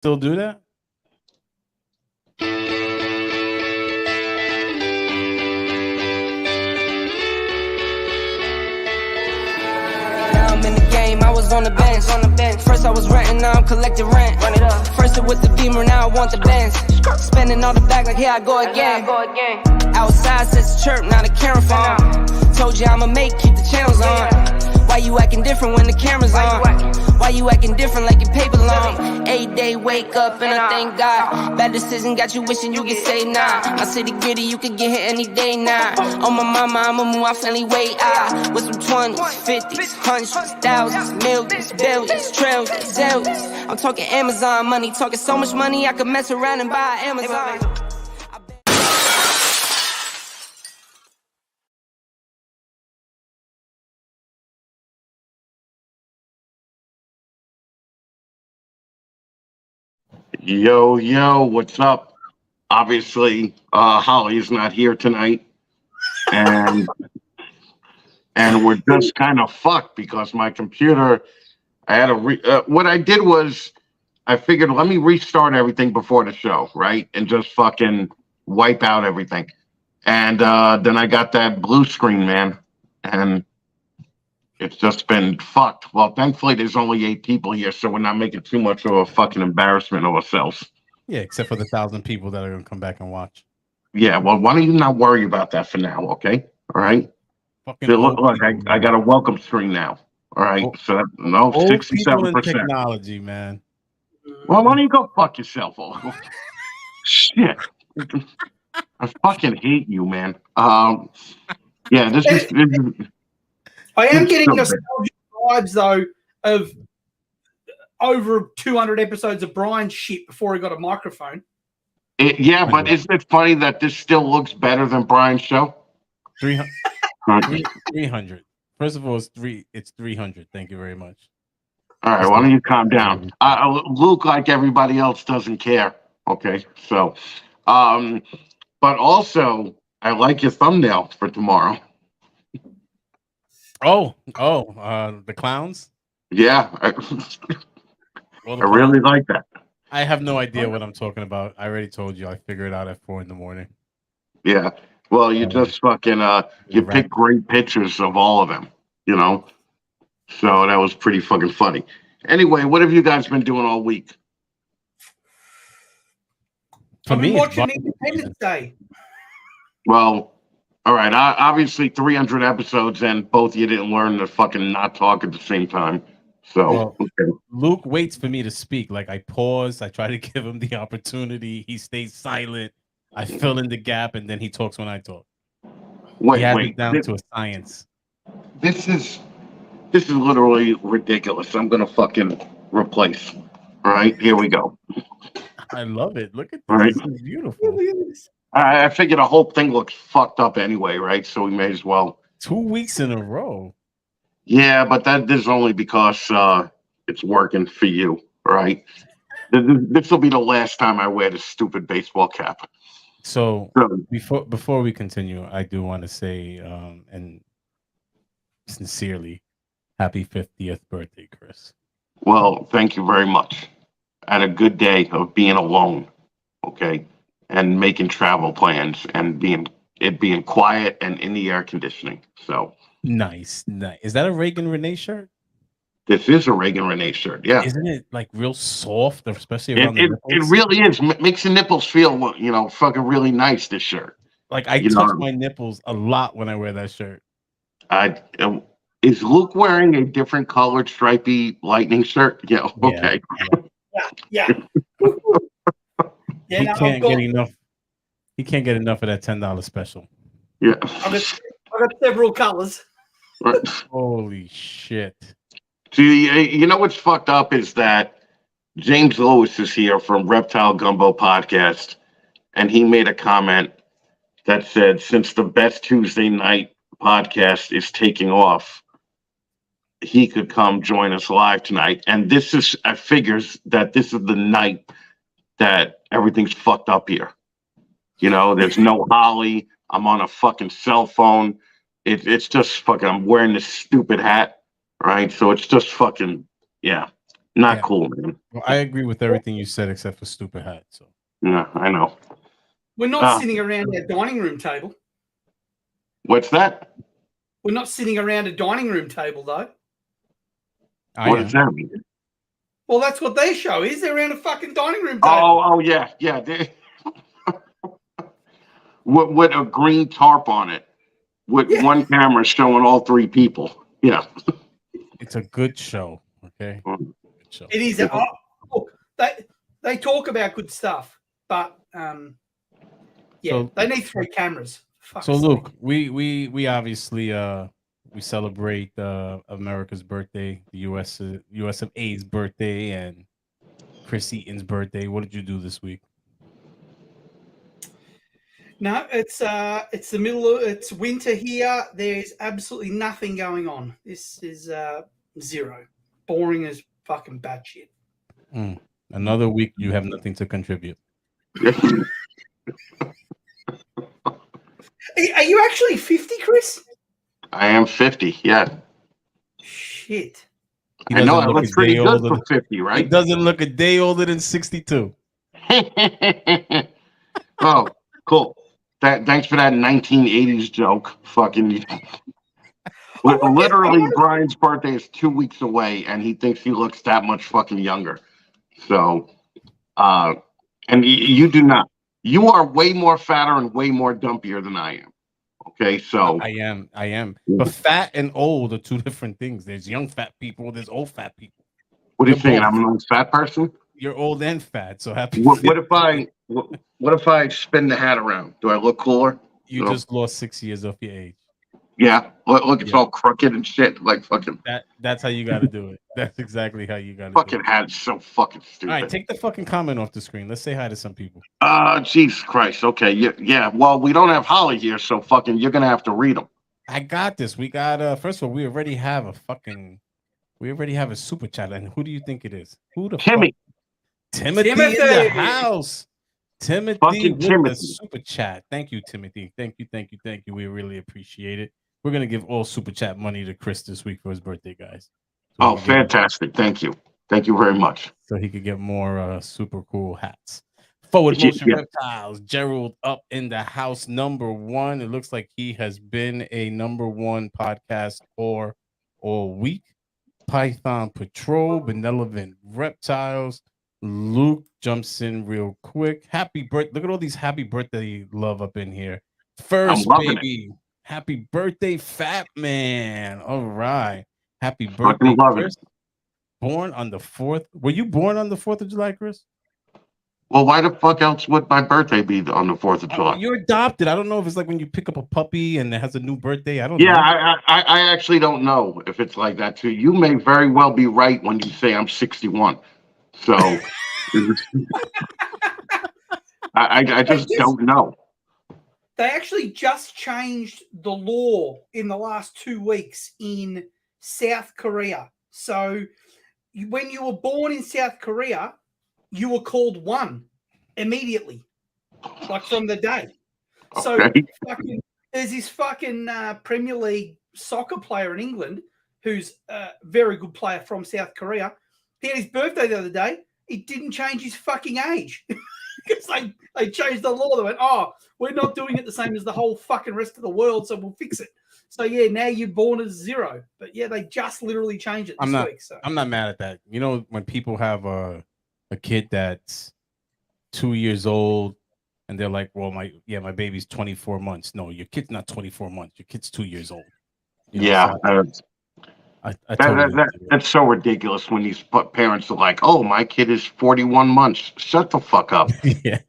Still do that? Now I'm in the game, I was on the bench. First I was renting, now I'm collecting rent. Run it up. First it was the Beamer, now I want the Benz. Spending all the back like here I go again. Outside says the chirp, now the camera phone. Told you I'ma make, keep the channels on. Why you acting different when the camera's on? Why you acting different like your paper long? 8-day wake up and I thank God. Bad decision got you wishing you could say nah. My city gritty, you could get hit any day now. On my mama, I'ma move my family way out. With some 20s, 50s, hundreds, thousands, millions, billions, trillions, zillions. I'm talking Amazon money, talking so much money I could mess around and buy Amazon. Yo, what's up? Obviously, Holly is not here tonight, and we're just kind of fucked because my computer. I had what I did was I figured let me restart everything before the show, right, and just fucking wipe out everything, and then I got that blue screen, man, and it's just been fucked. Well, thankfully, there's only 8 people here, so we're not making too much of a fucking embarrassment of ourselves. Yeah, except for the 1,000 people that are going to come back and watch. Yeah, well, why don't you not worry about that for now, okay? All right? Look, I got a welcome screen now. All right? So, that, no, 67%. Technology, man. Well, why don't you go fuck yourself? Shit. I fucking hate you, man. Yeah, this is I am getting nostalgic vibes, though, of over 200 episodes of Brian's shit before he got a microphone. Yeah, but isn't it funny that this still looks better than Brian's show? 300. 300. First of all, it's 300. Thank you very much. All right, why don't you calm down? Luke, like everybody else, doesn't care. Okay, so, but also, I like your thumbnail for tomorrow. The clowns? Yeah. I really like that. I have no idea what I'm talking about. I already told you. I figured it out at 4 a.m. Yeah. Well, you just fucking, you pick great pictures of all of them, you know? So that was pretty fucking funny. Anyway, what have you guys been doing all week? For me, watching Independence Day. Well, all right. Obviously, 300 episodes, and both of you didn't learn to fucking not talk at the same time. So, okay. Luke waits for me to speak. Like, I pause. I try to give him the opportunity. He stays silent. I fill in the gap, and then he talks when I talk. He has it down to a science. This is literally ridiculous. I'm going to fucking replace. All right. Here we go. I love it. Look at this. Right. This is beautiful. I figured the whole thing looks fucked up anyway, right? So we may as well. 2 weeks in a row. Yeah, but that is only because it's working for you, right? This will be the last time I wear this stupid baseball cap. So before we continue, I do want to say, and sincerely, happy 50th birthday, Chris. Well, thank you very much. I had a good day of being alone, okay? And making travel plans and being quiet and in the air conditioning. So nice. Is that a Reagan Renee shirt? This is a Reagan Renee shirt. Yeah. Isn't it like real soft, especially around the nipples? It really is. Makes the nipples feel, fucking really nice. This shirt. Like I touch my nipples a lot when I wear that shirt. Is Luke wearing a different colored stripy lightning shirt? Yeah. Okay. Yeah. He can't get enough. He can't get enough of that $10 special. Yeah. I've got several colors. Right. Holy shit. See, you know what's fucked up is that James Lewis is here from Reptile Gumbo Podcast, and he made a comment that said, since the Best Tuesday Night podcast is taking off, he could come join us live tonight. And this is, I figures that this is the night that everything's fucked up here. There's no Holly. I'm on a fucking cell phone. It's just fucking, I'm wearing this stupid hat, right? So it's just fucking, yeah. Not cool, man. Well, I agree with everything you said except for stupid hat. So Yeah, I know. We're not sitting around our dining room table. What's that? We're not sitting around a dining room table, though. What does that mean? Well, that's what their show is. They're around a fucking dining room table. Oh, yeah. With a green tarp on it, with one camera showing all three people. Yeah. It's a good show. Okay. Good show. It is. Look, they talk about good stuff, but they need 3 cameras. So look, we obviously we celebrate America's birthday, the US of A's birthday, and Chris Eaton's birthday. What did you do this week? No, it's the middle of it's winter here. There's absolutely nothing going on. This is zero. Boring as fucking bad shit. Another week you have nothing to contribute. Are you actually 50, Chris? I am 50, yeah. Shit. I know I look pretty good for 50, right? He doesn't look a day older than 62. Oh, cool. Thanks for that 1980s joke. Fucking. Literally, Brian's birthday is 2 weeks away, and he thinks he looks that much fucking younger. So, and you do not. You are way more fatter and way more dumpier than I am. Okay, so I am. But fat and old are 2 different things. There's young fat people. There's old fat people. What are you saying? I'm an old fat person. You're old and fat. So happy. What if I spin the hat around? Do I look cooler? You just lost 6 years off your age. Yeah, look, it's all crooked and shit. Like fucking. That's how you got to do it. That's exactly how you got to. Fucking hat's so fucking stupid. All right, take the fucking comment off the screen. Let's say hi to some people. Jesus Christ. Okay, yeah. Well, we don't have Holly here, so fucking you're gonna have to read them. I got this. We got first of all, we already have a super chat, and who do you think it is? Who the Timmy? Timothy in the house. Timothy with the super chat. Thank you, Timothy. Thank you. We really appreciate it. We're gonna give all super chat money to Chris this week for his birthday, guys. So fantastic! Thank you very much. So he could get more super cool hats. Forward Motion Reptiles. Gerald up in the house, #1. It looks like he has been a #1 podcast all week. Python Patrol, Benevolent Reptiles. Luke jumps in real quick. Happy birthday! Look at all these happy birthday love up in here. First baby. Happy birthday, Fat Man. All right. Happy birthday, Chris. Born on the 4th. Were you born on the 4th of July, Chris? Well, why the fuck else would my birthday be on the 4th of July? You're adopted. I don't know if it's like when you pick up a puppy and it has a new birthday. I don't know. Yeah, I actually don't know if it's like that too. You may very well be right when you say I'm 61. So I just don't know. They actually just changed the law in the last 2 weeks in South Korea. So when you were born in South Korea, you were called 1 immediately, like from the day. So there's this fucking Premier League soccer player in England who's a very good player from South Korea. He had his birthday the other day. He didn't change his fucking age. Because they changed the law. They went, we're not doing it the same as the whole fucking rest of the world, so we'll fix it. So, yeah, now you're born as 0. But, yeah, they just literally changed it this week. So I'm not mad at that. You know, when people have a kid that's 2 years old and they're like, well, my baby's 24 months. No, your kid's not 24 months. Your kid's 2 years old. You know, that's so ridiculous when these parents are like, "Oh, my kid is 41 months." Shut the fuck up.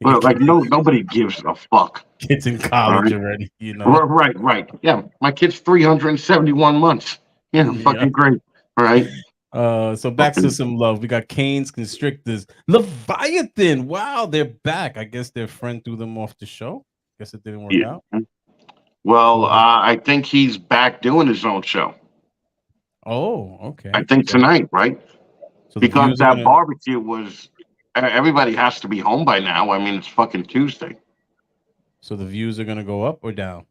But like, nobody gives a fuck. Kids in college already, you know. Right. Yeah, my kid's 371 months. Yeah, fucking great. All right. So back to some love. We got Canes, Constrictors, Leviathan. Wow, they're back. I guess their friend threw them off the show. Guess it didn't work out. Well, I think he's back doing his own show. Oh, okay. I think tonight, right? So because that barbecue was, everybody has to be home by now. I mean, it's fucking Tuesday. So the views are going to go up or down?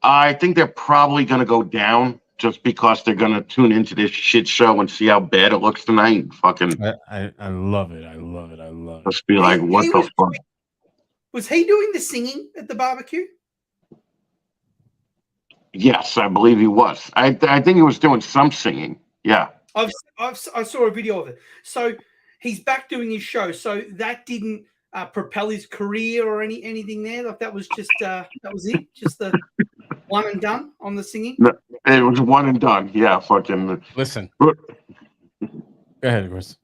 I think they're probably going to go down just because they're gonna tune into this shit show and see how bad it looks tonight. Fucking I love it. I love it. I love it. just be like, what the fuck? Was he doing the singing at the barbecue? Yes, I believe he was. I think he was doing some singing. Yeah. I saw a video of it. So he's back doing his show. So that didn't propel his career or anything there. Like that was just that was it. Just the one and done on the singing. No, it was one and done. Yeah, fucking. Listen. Go ahead, Chris.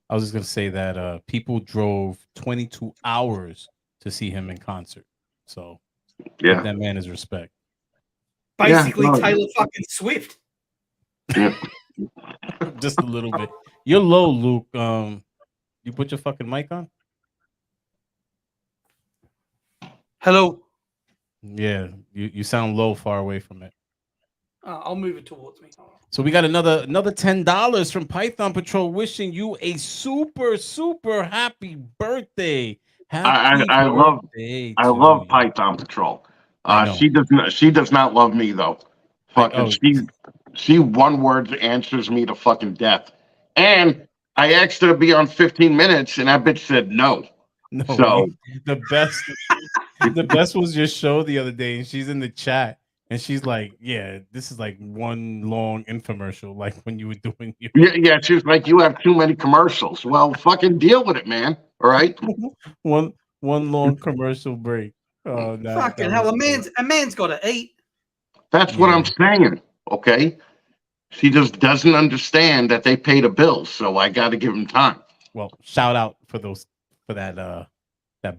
I was just gonna say that people drove 22 hours to see him in concert. So yeah, that man is respect. Basically, Taylor fucking Swift. Yeah. Just a little bit. You're low, Luke. You put your fucking mic on? Hello. Yeah, you sound low, far away from it. I'll move it towards me. So we got another $10 from Python Patrol, wishing you a super happy birthday. I love Python Patrol. She does not love me though. Fucking she one word answers me to fucking death. And I asked her to be on 15 minutes and that bitch said no. No, so the best was your show the other day, and she's in the chat and she's like, yeah, this is like one long infomercial, like when you were doing your yeah, she was like, you have too many commercials. Well, fucking deal with it, man. All right. one long commercial break. Oh, fucking hell, a man's got to eat. That's what I'm saying. Okay, she just doesn't understand that they pay the bills, so I got to give them time. Well, shout out for that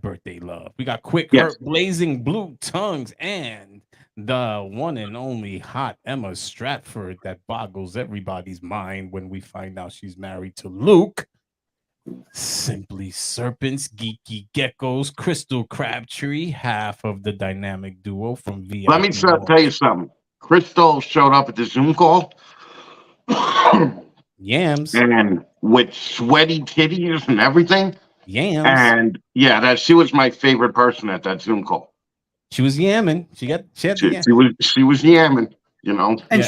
birthday love. We got Quick Hurt, Blazing Blue Tongues, and the one and only hot Emma Stratford that boggles everybody's mind when we find out she's married to Luke. Simply Serpents, Geeky Geckos, Crystal Crabtree, half of the dynamic duo from VIP. Let me tell you something. Crystal showed up at the Zoom call. Yams. And with sweaty titties and everything. Yams. And yeah, she was my favorite person at that Zoom call. She was yamming. She was yamming, you know. And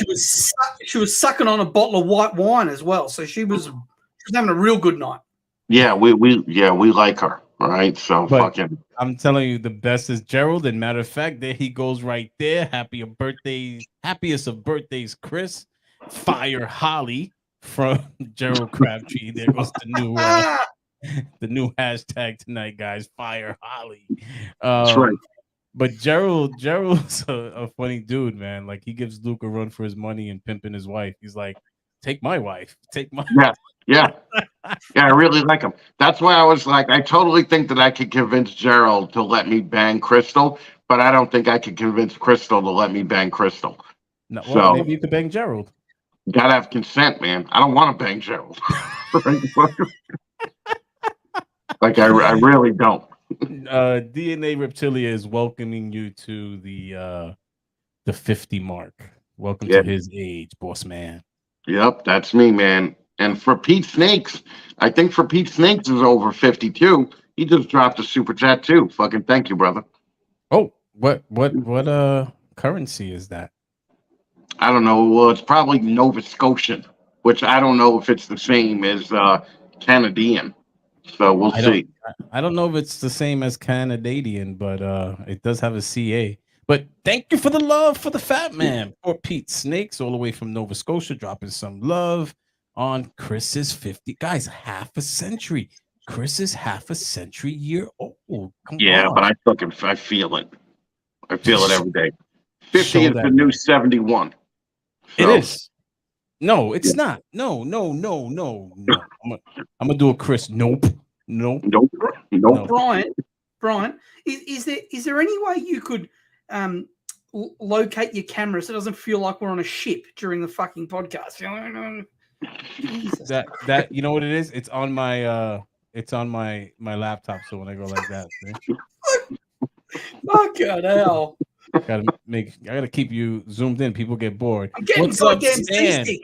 she was sucking on a bottle of white wine as well. So she was having a real good night. Yeah, we like her. All right. So fucking I'm telling you, the best is Gerald. And matter of fact, there he goes right there. Happiest of birthdays, Chris. Fire Holly from Gerald Crabtree. There goes the new hashtag tonight, guys. Fire Holly. That's right. But Gerald's a funny dude, man. Like he gives Luke a run for his money and pimping his wife. He's like, take my wife. Yeah, I really like him. That's why I was like, I totally think that I could convince Gerald to let me bang Crystal, but I don't think I could convince Crystal to let me bang Crystal. No, well, maybe you could bang Gerald. Gotta have consent, man. I don't want to bang Gerald. Like I really don't. DNA Reptilia is welcoming you to the 50 mark. Welcome to his age, boss man. Yep, that's me, man. And for Pete Snakes, I think for Pete Snakes is over 52. He just dropped a super chat too. Fucking thank you, brother. Oh, what currency is that? I don't know. Well, it's probably Nova Scotian, which I don't know if it's the same as Canadian. So we'll see. I don't know if it's the same as Canadian, but it does have a CA. But thank you for the love for the fat man. Or Pete Snakes, all the way from Nova Scotia, dropping some love on Chris's 50. Guys, half a century. Chris is half a century year old. Come on. But I feel it. I feel it every day. 50 is the new 71. So. It is. No, it's not. No. I'm gonna do a Chris. Nope. Brian, is there any way you could locate your camera so it doesn't feel like we're on a ship during the fucking podcast? That you know what it is? It's on my laptop. So when I go like that, fucking hell. I gotta keep you zoomed in. People get bored. I'm getting goddamn seasick.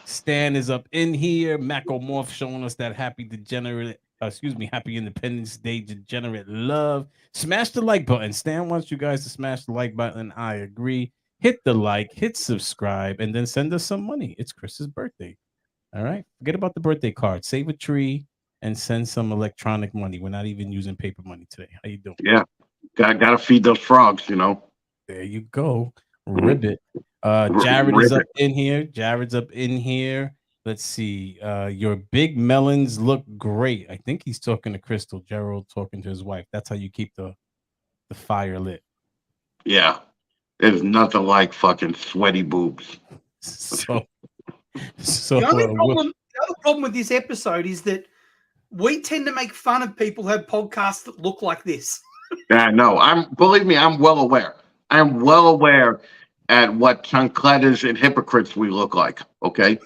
Stan is up in here. Macomorph showing us that happy Independence Day degenerate love. Smash the like button. Stan wants you guys to smash the like button. I agree. hit the like, hit subscribe, and then send us some money. It's Chris's birthday. All right. Forget about the birthday card. Save a tree and send some electronic money. We're not even using paper money today. How you doing? Yeah, gotta feed those frogs, you know. There you go. Ribbit. Jared is up in here. Jared's up in here. Let's see. Your big melons look great. I think he's talking to Crystal. Gerald talking to his wife. That's how you keep the fire lit. Yeah, there's nothing like fucking sweaty boobs. So the other problem with this episode is that we tend to make fun of people who have podcasts that look like this. Yeah, no, believe me, I'm well aware. I'm well aware at what chancletas and hypocrites we look like. Okay.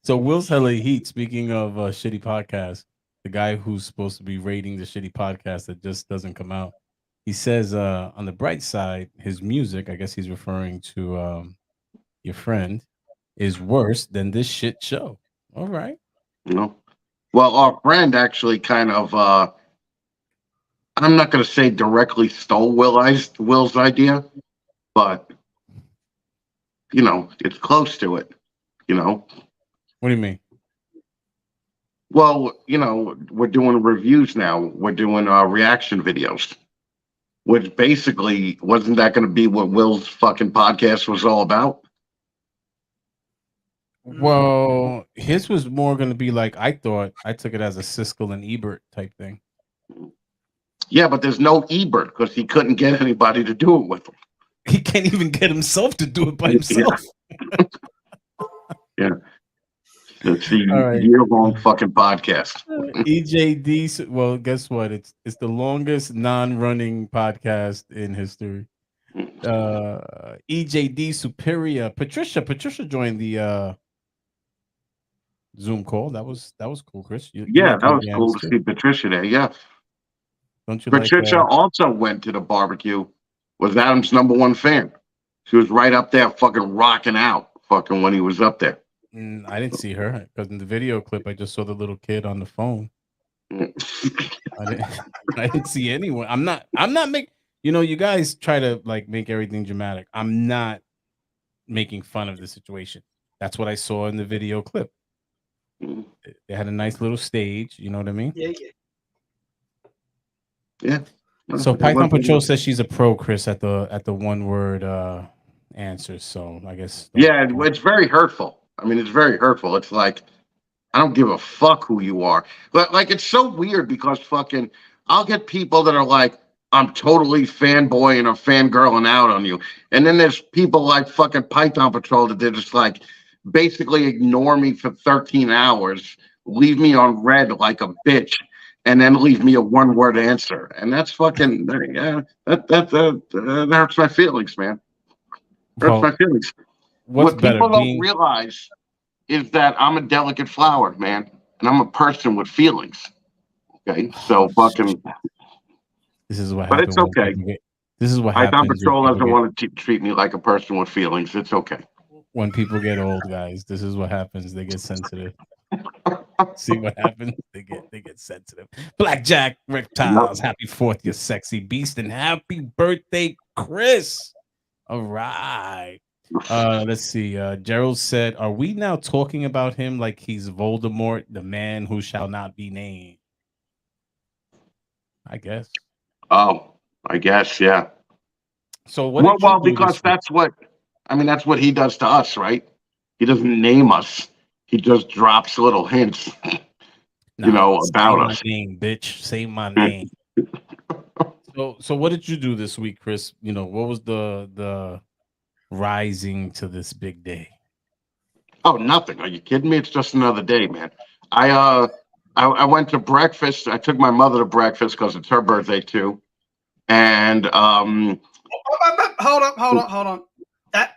So Will's hella heat. Speaking of shitty podcasts, the guy who's supposed to be rating the shitty podcast that just doesn't come out. He says, on the bright side, his music, I guess he's referring to your friend, is worse than this shit show. All right. Well, our friend actually kind of, I'm not going to say directly stole Will's idea, but, it's close to it, What do you mean? Well, we're doing reviews now. We're doing reaction videos, which basically wasn't that going to be what Will's fucking podcast was all about? Well, his was more going to be like, I took it as a Siskel and Ebert type thing. Yeah, but there's no Ebert because he couldn't get anybody to do it with him. He can't even get himself to do it by himself. Yeah. It's the year-long fucking podcast. EJD. Well, guess what? It's the longest non-running podcast in history. EJD Superior. Patricia joined the Zoom call. That was cool, Chris. That was cool to see Patricia there. Yeah. Don't you? Patricia also went to the barbecue. Was Adam's #1 fan. She was right up there, fucking rocking out, fucking when he was up there. I didn't see her because in the video clip I just saw the little kid on the phone. I didn't see anyone. I'm not making. You guys try to like make everything dramatic. I'm not making fun of the situation. That's what I saw in the video clip. They had a nice little stage. You know what I mean? Yeah. So Python Patrol says she's a pro, Chris, at the one word answers. So I guess. Yeah, it's very hurtful. I mean, it's very hurtful. It's like, I don't give a fuck who you are. But like, it's so weird because fucking, I'll get people that are like, I'm totally fanboying or fangirling out on you. And then there's people like fucking Python Patrol that they're just like, basically ignore me for 13 hours, leave me on red like a bitch, and then leave me a one-word answer. And that's fucking, that hurts my feelings, man. Hurts my feelings. What people don't realize is that I'm a delicate flower, man, and I'm a person with feelings. Okay, so fucking. This is what. But it's okay. This is what happens. Python Patrol doesn't want to treat me like a person with feelings. It's okay. When people get old, guys, this is what happens. They get sensitive. See what happens? They get sensitive. Blackjack Reptiles, happy 4th, you sexy beast, and happy birthday, Chris. All right. Let's see. Gerald said, "Are we now talking about him like he's Voldemort, the man who shall not be named?" I guess. Oh, I guess, yeah. So what? Well, because that's what he does to us, right? He doesn't name us. He just drops little hints, about us. Name, bitch. Say my name. So what did you do this week, Chris? What was the rising to this big day? Oh, nothing. Are you kidding me? It's just another day, man. I went to breakfast. I took my mother to breakfast because it's her birthday too. And hold on. That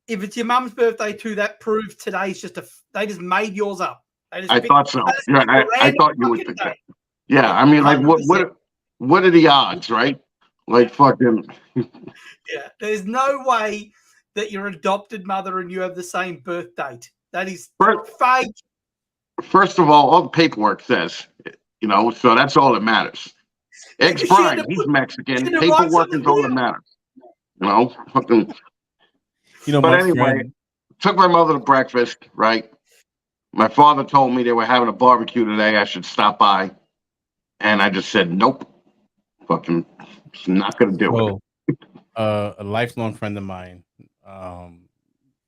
if it's your mum's birthday too, that proves today's they just made yours up. I thought so. Yeah, I thought you would think that. Yeah, I mean, like, what are the odds, right? Like, fucking. Yeah, there's no way that your adopted mother and you have the same birth date. That is fake. First of all the paperwork says, so that's all that matters. Brian, he's Mexican. Paperwork is all that matters. You know, fucking. But my anyway, friend took my mother to breakfast. Right. My father told me they were having a barbecue today. I should stop by, and I just said nope. Fucking, not gonna do it. A lifelong friend of mine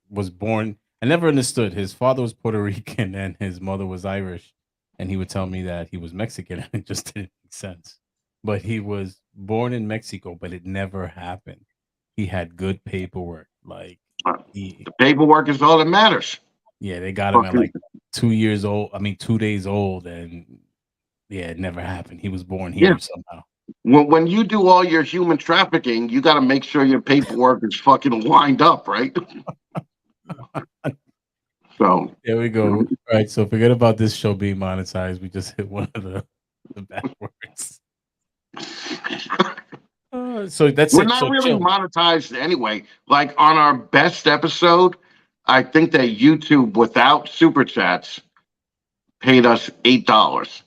was born. I never understood. His father was Puerto Rican and his mother was Irish, and he would tell me that he was Mexican, and it just didn't make sense. But he was born in Mexico, but it never happened. He had good paperwork. Like the paperwork is all that matters. Yeah, they got him at like 2 years old. 2 days old, and yeah, it never happened. He was born here somehow. When you do all your human trafficking, you got to make sure your paperwork is fucking lined up, right? So there we go. All right, so forget about this show being monetized. We just hit one of the bad words. So that's we're not really monetized anyway. Like on our best episode, I think that YouTube without super chats paid us $8.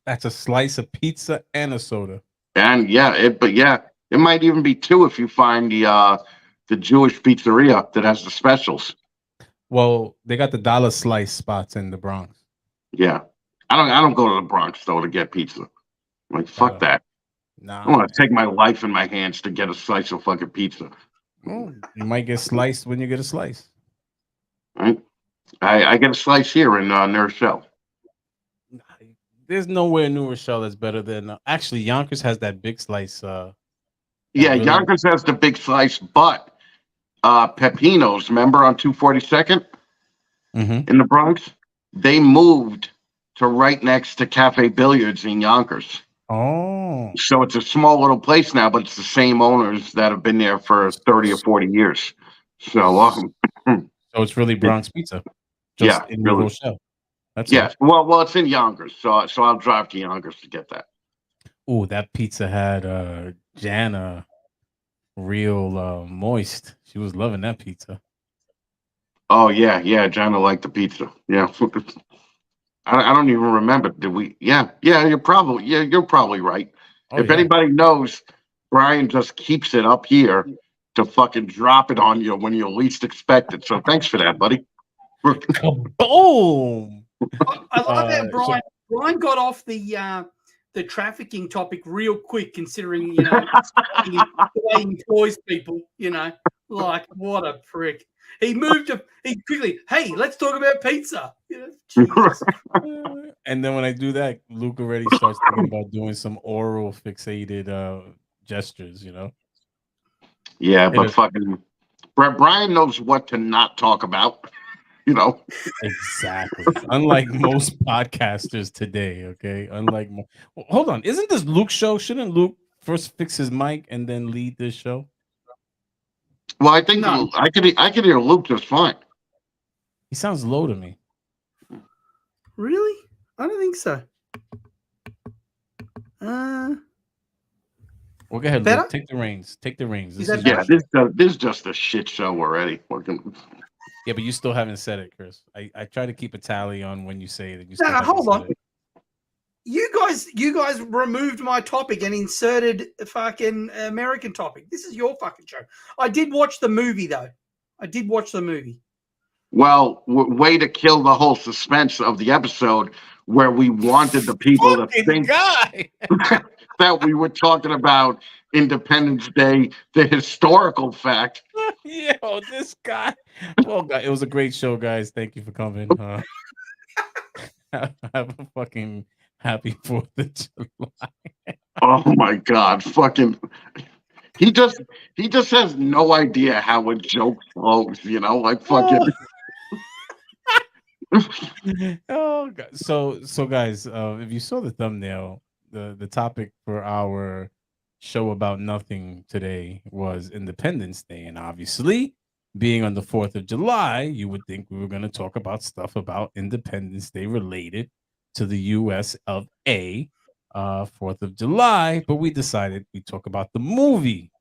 That's a slice of pizza and a soda. And it might even be $2 if you find the Jewish pizzeria that has the specials. Well, they got the dollar slice spots in the Bronx. Yeah, I don't go to the Bronx though to get pizza. I'm like fuck that. Nah, I want to take my life in my hands to get a slice of fucking pizza. Well, you might get sliced when you get a slice. Right? I get a slice here in New Rochelle. There's nowhere in New Rochelle that's better than actually Yonkers has that big slice. Yonkers has the big slice, but Pepino's, remember on 242nd in the Bronx, they moved to right next to Cafe Billiards in Yonkers. Oh, so it's a small little place now, but it's the same owners that have been there for 30 or 40 years. So, so it's really Bronx pizza, just in New Rochelle. That's Well, it's in Yonkers, so I'll drive to Yonkers to get that. Oh, that pizza had Jana real moist. She was loving that pizza. Oh yeah, Jana liked the pizza. Yeah. I don't even remember. Did we? Yeah. You're probably right. If anybody knows, Brian just keeps it up here to fucking drop it on you when you least expect it. So thanks for that, buddy. Boom! I love that Brian got off the trafficking topic real quick, considering the way he employs people. Like what a prick. He quickly, hey, let's talk about pizza. And then when I do that, Luke already starts thinking about doing some oral fixated gestures, Yeah, but fucking Brian knows what to not talk about, Exactly. Unlike most podcasters today, okay? Hold on, isn't this Luke's show? Shouldn't Luke first fix his mic and then lead this show? Well, I think I could hear Luke just fine. He sounds low to me. Really? I don't think so. Well, go ahead, Luke. Take the reins. This is just a shit show already. Yeah, but you still haven't said it, Chris. I try to keep a tally on when you say that. Hold on. You guys removed my topic and inserted a fucking American topic. This is your fucking show. I did watch the movie though. Well, way to kill the whole suspense of the episode where we wanted the people to think that we were talking about Independence Day, the historical fact. Yo, this guy. Well, it was a great show, guys. Thank you for coming. Have a fucking happy 4th of July. Oh my God, fucking. He just has no idea how a joke flows, like fucking. Oh God. So guys, if you saw the thumbnail, the topic for our show about nothing today was Independence Day, and obviously being on the 4th of July, you would think we were going to talk about stuff about Independence Day related to the US of A, 4th of July, but we decided we'd talk about the movie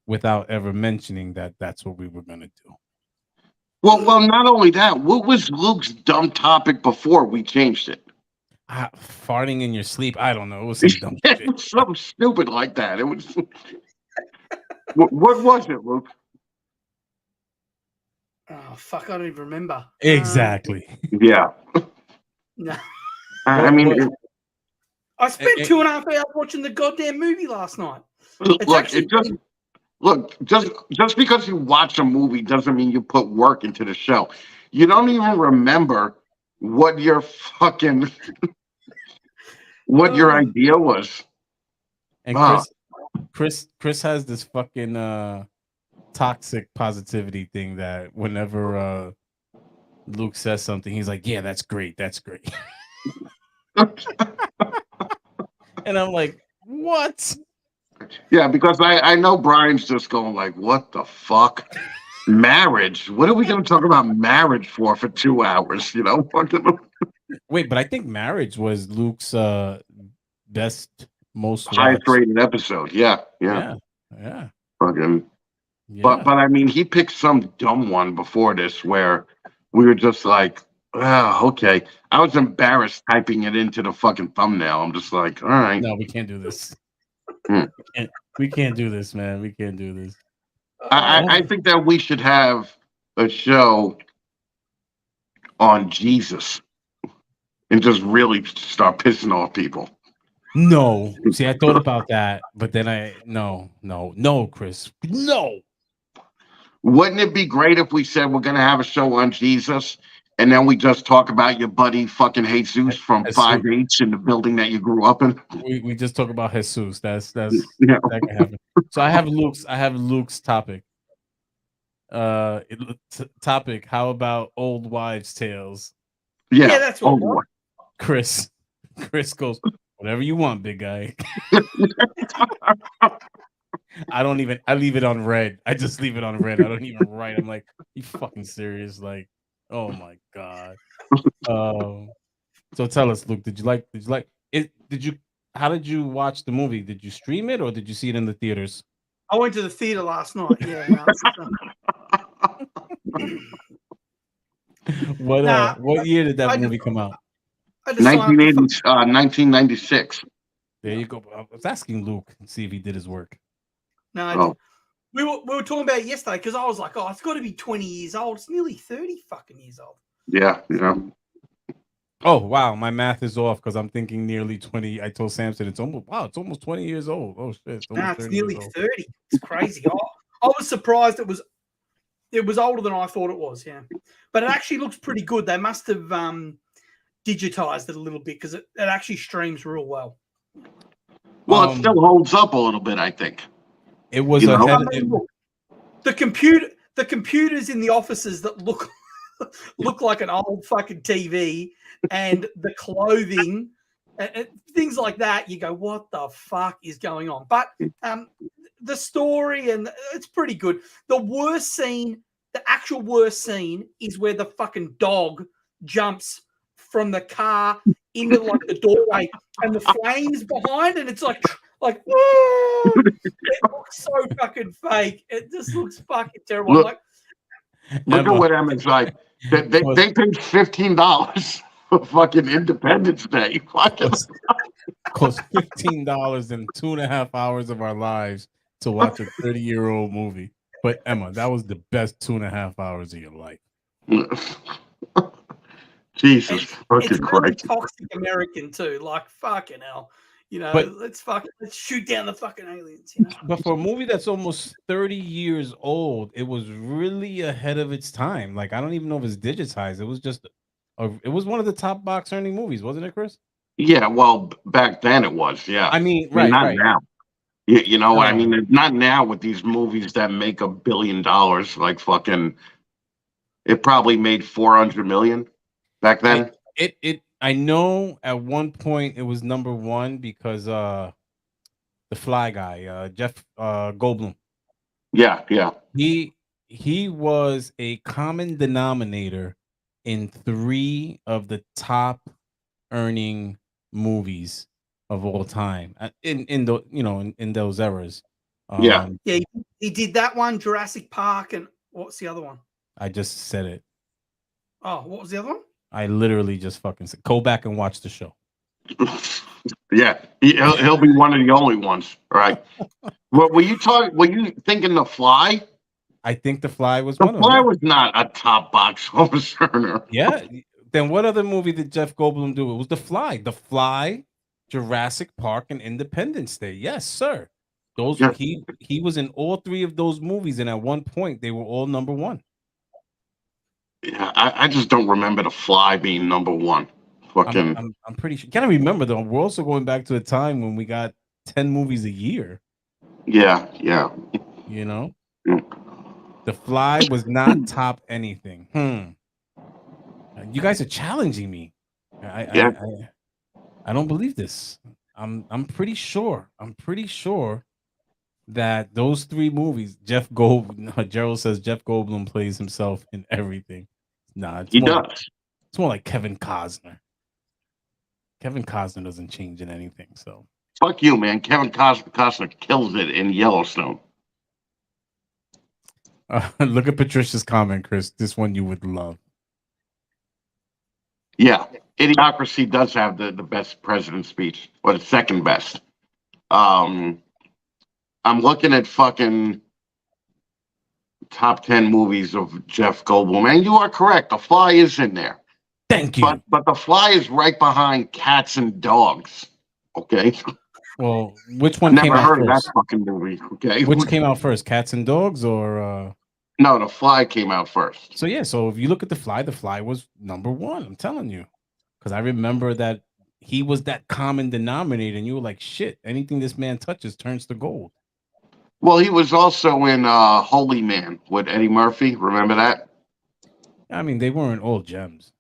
without ever mentioning that that's what we were going to do. Well, not only that, what was Luke's dumb topic before we changed it? farting in your sleep. I don't know. It was some dumb It shit. was something stupid like that. It was. What was it, Luke? Oh fuck! I don't even remember. Exactly. Yeah. No. I mean, I spent 2.5 hours watching the goddamn movie last night. Just because you watch a movie doesn't mean you put work into the show. You don't even remember what your fucking what your idea was. And Chris has this fucking toxic positivity thing that whenever Luke says something, he's like, "Yeah, that's great. That's great." And I'm like, "What?" Yeah, because I know Brian's just going like, "What the fuck? Marriage? What are we going to talk about marriage for 2 hours?" You know? Wait, but I think Marriage was Luke's most highest watched. rated episode. Yeah. Fucking. Yeah. But I mean, he picked some dumb one before this where we were just like, oh, okay. I was embarrassed typing it into the fucking thumbnail. I'm just like, all right. No, we can't do this. We can't do this, man. We can't do this. I think that we should have a show on Jesus and just really start pissing off people. No. See, I thought about that, but then no, Chris. No. Wouldn't it be great if we said we're going to have a show on Jesus and then we just talk about your buddy fucking Jesus from 5H in the building that you grew up in? We just talk about Jesus. That can happen. So I have Luke's topic. Topic. How about old wives' tales? Yeah, that's what. Chris goes, whatever you want, big guy. I leave it on red. I just leave it on red. I don't even write. I'm like, you fucking serious? Like, oh my god. So tell us, Luke, did you like it? How did you watch the movie? Did you stream it or did you see it in the theaters? I went to the theater last night. Yeah. What year did that movie come out? 1996. There you go. I was asking Luke and see if he did his work. No, we were talking about it yesterday because I was like, oh, it's got to be 20 years old. It's nearly 30 fucking years old. Yeah. Oh wow, my math is off because I'm thinking nearly 20. I told Samson it's almost 20 years old. Oh shit, it's nearly 30. It's crazy. I was surprised it was older than I thought it was. Yeah, but it actually looks pretty good. They must have digitized it a little bit because it actually streams real well. Well, it still holds up a little bit, I think. It was the computers in the offices that look like an old fucking TV, and the clothing and things like that. You go, what the fuck is going on? But the story and it's pretty good. The actual worst scene is where the fucking dog jumps from the car into like the doorway and the flames behind, and it's like it looks so fucking fake. It just looks fucking terrible. Look at what Emma's like. They paid $15 for fucking Independence Day. Cost $15 and 2.5 hours of our lives to watch a 30-year-old movie. But Emma, that was the best 2.5 hours of your life. Jesus fucking Christ! Really toxic American too. Like fucking hell. You know, let's shoot down the fucking aliens. You know? But for a movie that's almost 30 years old, it was really ahead of its time. Like I don't even know if it's digitized. It was just, it was one of the top box earning movies, wasn't it, Chris? Yeah, well, back then it was. Yeah, I mean, right, not right. now. You know what I mean? Not now with these movies that make $1 billion. Like fucking, it probably made 400 million back then. I know at one point it was number one because the Fly Guy, Jeff Goldblum. Yeah. He was a common denominator in 3 of the top earning movies of all time in those eras. He did that one, Jurassic Park, and what's the other one? I just said it. Oh, what was the other one? I literally just fucking said, go back and watch the show. Yeah, he'll be one of the only ones, right? What were you talking? Were you thinking The Fly? I think The Fly was The one of them. Fly Yeah. was not a top box office earner. Yeah. Then what other movie did Jeff Goldblum do? It was The Fly. The Fly, Jurassic Park, and Independence Day. Yes, sir. Those Yeah. he was in all three of those movies, and at one point they were all number one. Yeah, I just don't remember The Fly being number one. Fucking I'm pretty sure. Can I remember though? We're also going back to a time when we got 10 movies a year. yeah. You know, Mm. The Fly was not top anything. You guys are challenging me. Yeah. I don't believe this. I'm pretty sure. I'm pretty sure that those three movies, Gerald says Jeff Goldblum plays himself in everything. Nah, He does. It's more like Kevin Costner. Kevin Costner doesn't change in anything. So Fuck you, man. Kevin Costner kills it in Yellowstone. look at Patricia's comment, Chris. This one you would love. Yeah, Idiocracy does have the best president speech, or the second best. I'm looking at fucking top 10 movies of Jeff Goldblum, and you are correct. The Fly is in there. Thank you. But The Fly is right behind Cats and Dogs. Okay. Well, which one Never came out heard of first? that fucking movie. Okay. Which came out first, Cats and Dogs or? No, The Fly came out first. So yeah, so if you look at The Fly was number one. I'm telling you, because I remember that he was that common denominator, and you were like, shit, anything this man touches turns to gold. Well, he was also in Holy Man with Eddie Murphy. Remember that? I mean, they weren't all gems.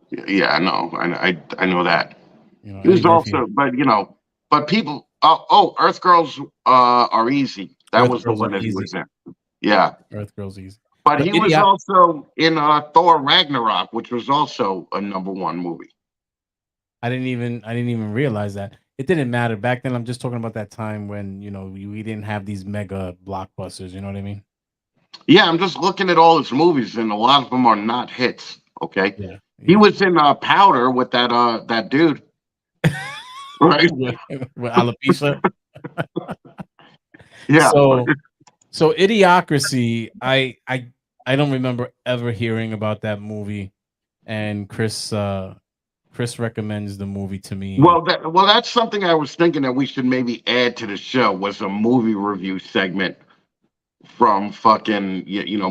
Yeah, I know. I know that. You know, He was Eddie Murphy- also, but people. Earth Girls are easy. That Earth was the Girls one Are that he Easy. was in. Yeah, Earth Girls Easy. but But he was also in Thor Ragnarok, which was also a number one movie. I didn't even realize that. It didn't matter back then. I'm just talking about that time when we didn't have these mega blockbusters. You know what I mean? Yeah, I'm just looking at all his movies, and a lot of them are not hits. Okay, Yeah. he was in Powder with that dude, right? With alopecia. Yeah. So Idiocracy, I don't remember ever hearing about that movie, and Chris recommends the movie to me. Well, that's something I was thinking that we should maybe add to the show, was a movie review segment from fucking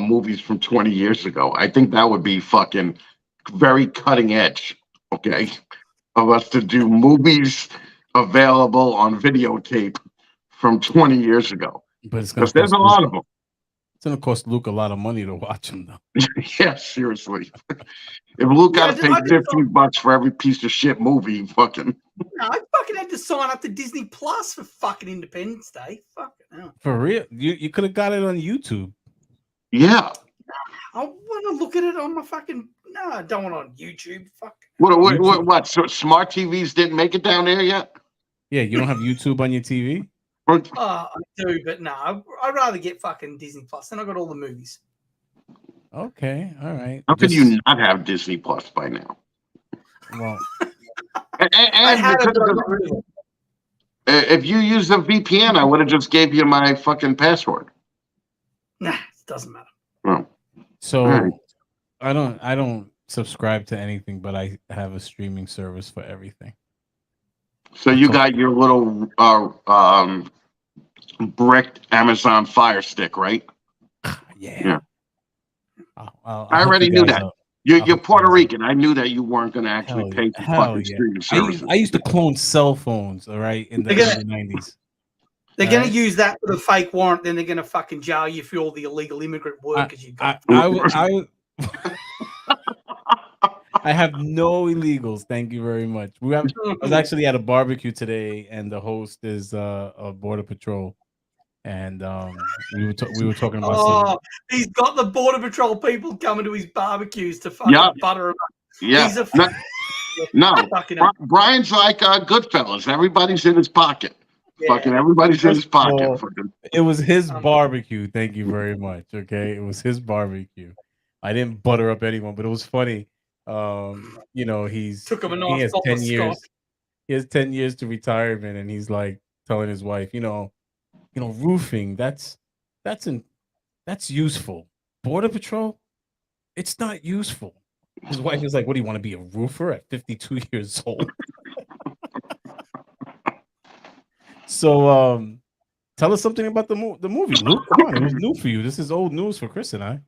movies from 20 years ago. I think that would be fucking very cutting edge. Okay, of us to do movies available on videotape from 20 years ago. But it's gonna Because there's a lot of them. It's gonna cost Luke a lot of money to watch them, though. Yeah, seriously. If Luke got to pay $15 for every piece of shit movie, fucking. No, I fucking had to sign up to Disney Plus for fucking Independence Day. Fucking hell. For real, you could have got it on YouTube. Yeah. I want to look at it on my fucking. No, I don't want it on YouTube. Fuck. What? So smart TVs didn't make it down there yet? Yeah, you don't have YouTube on your TV? I do, but no, I'd rather get fucking Disney Plus. Then I got all the movies. Okay, all right. How could you not have Disney Plus by now? Well, I had it. If you use a VPN, I would have just gave you my fucking password. Nah, it doesn't matter. Oh. So Right. I don't subscribe to anything, but I have a streaming service for everything. So you got your little bricked Amazon Fire Stick, right? Yeah. I already knew that. You're Puerto Rican. I knew that you weren't going to actually pay for fucking streaming services. I used to clone cell phones, all right, in the early 90s. They're going to use that for the fake warrant. Then they're going to fucking jail you for all the illegal immigrant workers you got. I have no illegals. Thank you very much. I was actually at a barbecue today, and the host is a Border Patrol, and we were talking about. He's got the Border Patrol people coming to his barbecues to fucking butter him up. Yeah. He's no. Brian's like Goodfellas. Everybody's in his pocket. Yeah. Fucking everybody's in his pocket. It was his barbecue. Thank you very much. Okay, it was his barbecue. I didn't butter up anyone, but it was funny. He took him a nice has 10 years. He has 10 years to retirement, and he's like telling his wife, roofing, that's in that's useful. Border Patrol, it's not useful. His wife is like, "What do you want to be, a roofer at 52 years old?" So, tell us something about the movie, Luke. Come on, it was new for you. This is old news for Chris and I.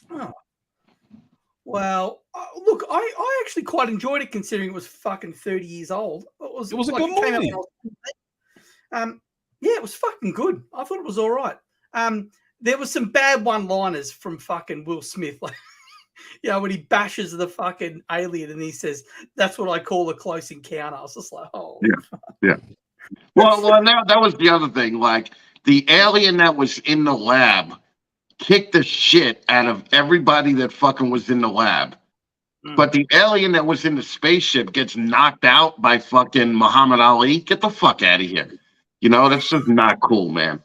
Oh. Well, look, I actually quite enjoyed it considering it was fucking 30 years old. It was a good movie. Yeah, it was fucking good. I thought it was all right. There was some bad one-liners from fucking Will Smith, like when he bashes the fucking alien and he says, "That's what I call a close encounter." I was just like, oh, yeah. Well, that was the other thing. Like the alien that was in the lab kicked the shit out of everybody that fucking was in the lab. But the alien that was in the spaceship gets knocked out by fucking Muhammad Ali. Get the fuck out of here. That's just not cool, man.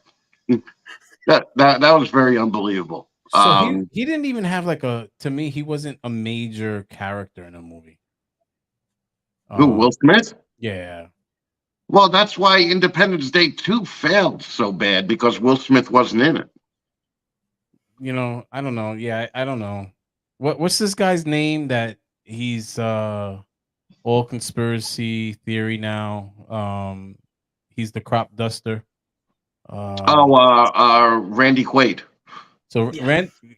That was very unbelievable. So he didn't even have to me, he wasn't a major character in a movie. Who, Will Smith? Yeah. Well, that's why Independence Day 2 failed so bad, because Will Smith wasn't in it. I don't know. Yeah, I don't know. What's this guy's name that he's all conspiracy theory now? He's the crop duster. Randy Quaid. So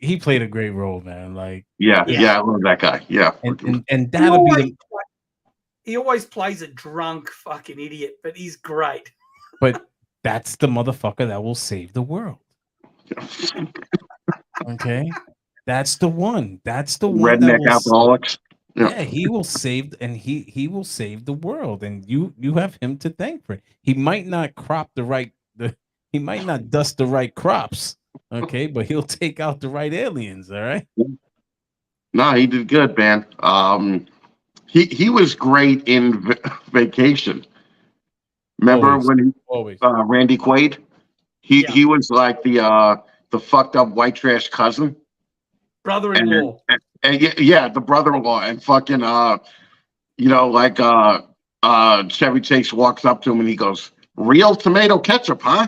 he played a great role, man. Like yeah, I love that guy. Yeah, and that'll be he always plays a drunk fucking idiot, but he's great. But that's the motherfucker that will save the world. Okay, that's the one. That's the one. Redneck alcoholics. Yeah, he will save, and he will save the world, and you have him to thank for it. He might not he might not dust the right crops, okay, but he'll take out the right aliens. All right. No, he did good, man. He was great in Vacation. Remember when Randy Quaid? He was like the fucked up white trash cousin, brother-in-law, and the brother-in-law, and fucking Chevy Chase walks up to him and he goes, "Real tomato ketchup, huh?"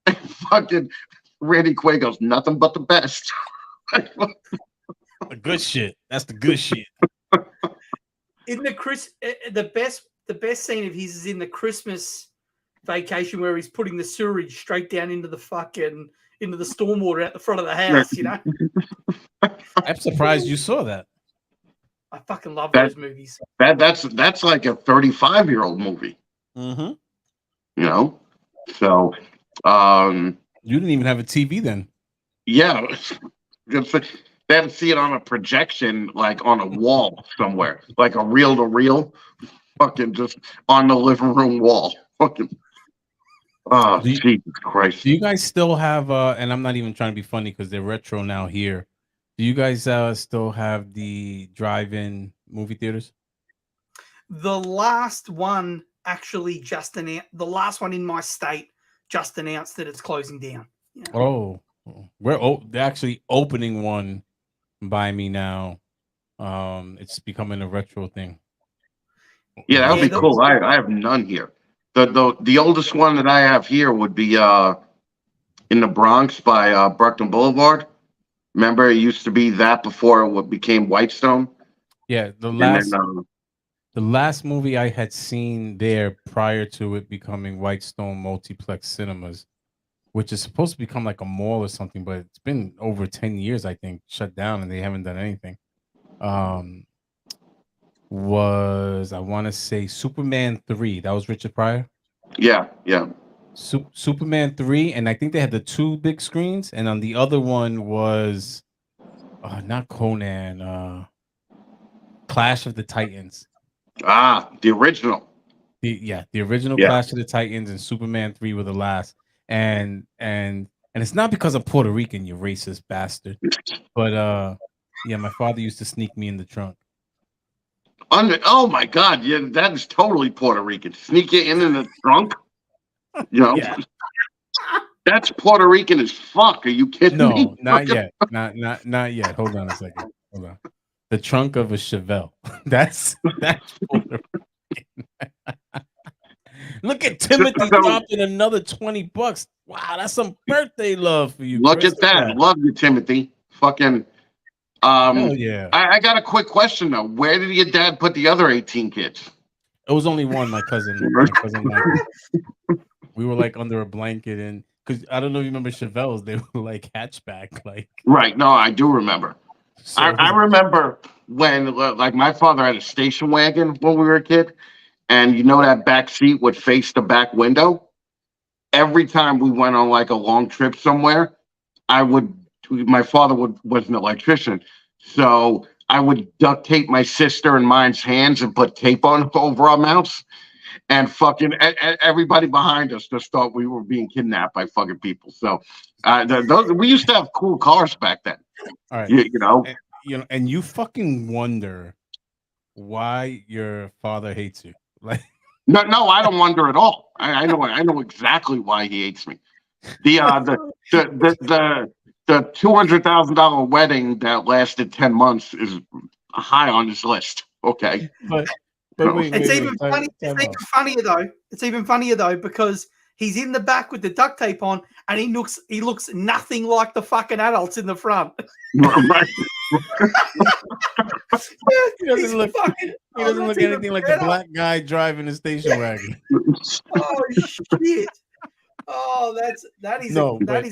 And fucking Randy Quaid goes, "Nothing but the best." The good shit. That's the good shit. In the best scene of his is in the Christmas Vacation, where he's putting the sewage straight down into the stormwater out the front of the house. I'm surprised you saw that. I fucking love those movies. That's like a 35-year-old movie. Mm-hmm. So you didn't even have a TV then. Yeah. They had to see it on a projection, like on a wall somewhere, like a reel-to-reel, fucking just on the living room wall. Fucking. Oh, Jesus Christ. Do you guys still have, and I'm not even trying to be funny because they're retro now here. Do you guys still have the drive-in movie theaters? The last one actually just announced, the last one in my state just announced that it's closing down. Oh, they're actually opening one by me now. It's becoming a retro thing. Yeah, that would be cool. I have none here. The oldest one that I have here would be in the Bronx by Brockton Boulevard. Remember, it used to be that before it became Whitestone. Yeah, the last movie I had seen there prior to it becoming Whitestone Multiplex Cinemas, which is supposed to become like a mall or something, but it's been over 10 years, I think, shut down, and they haven't done anything. Was, I want to say, Superman 3. That was Richard Pryor? Yeah. Superman 3, and I think they had the 2 big screens, and on the other one was not Conan, Clash of the Titans. The original. The original Clash of the Titans and Superman 3 were the last. And it's not because I'm Puerto Rican, you racist bastard. But my father used to sneak me in the trunk. Oh my God, yeah, that is totally Puerto Rican. Sneak you in the trunk? Yeah. That's Puerto Rican as fuck. Are you kidding me? No, not yet. Not yet. Hold on a second. Hold on. The trunk of a Chevelle. That's Puerto Rican. Look at Timothy dropping another $20. Wow, that's some birthday love for you. Look Chris. at that. Love you, Timothy. Fucking. Hell yeah. I got a quick question though. Where did your dad put the other 18 kids? It was only one, my cousin Michael. We were like under a blanket, and because I don't know if you remember Chevelle's, they were like hatchback, like. Right. No, I do remember. So I remember when, like, my father had a station wagon when we were a kid, and you know that back seat would face the back window. Every time we went on like a long trip somewhere, my father was an electrician, so I would duct tape my sister and mine's hands and put tape on over our mouths, and fucking everybody behind us just thought we were being kidnapped by fucking people. So we used to have cool cars back then. All right, you know, and you fucking wonder why your father hates you, like. No, I don't wonder at all. I know exactly why he hates me. The $200,000 wedding that lasted 10 months is high on his list. Okay, but wait, It's even funnier though. It's even funnier though because he's in the back with the duct tape on, and he looks nothing like the fucking adults in the front. Right. He doesn't look anything like the black guy driving the station wagon. Oh shit! Oh, that is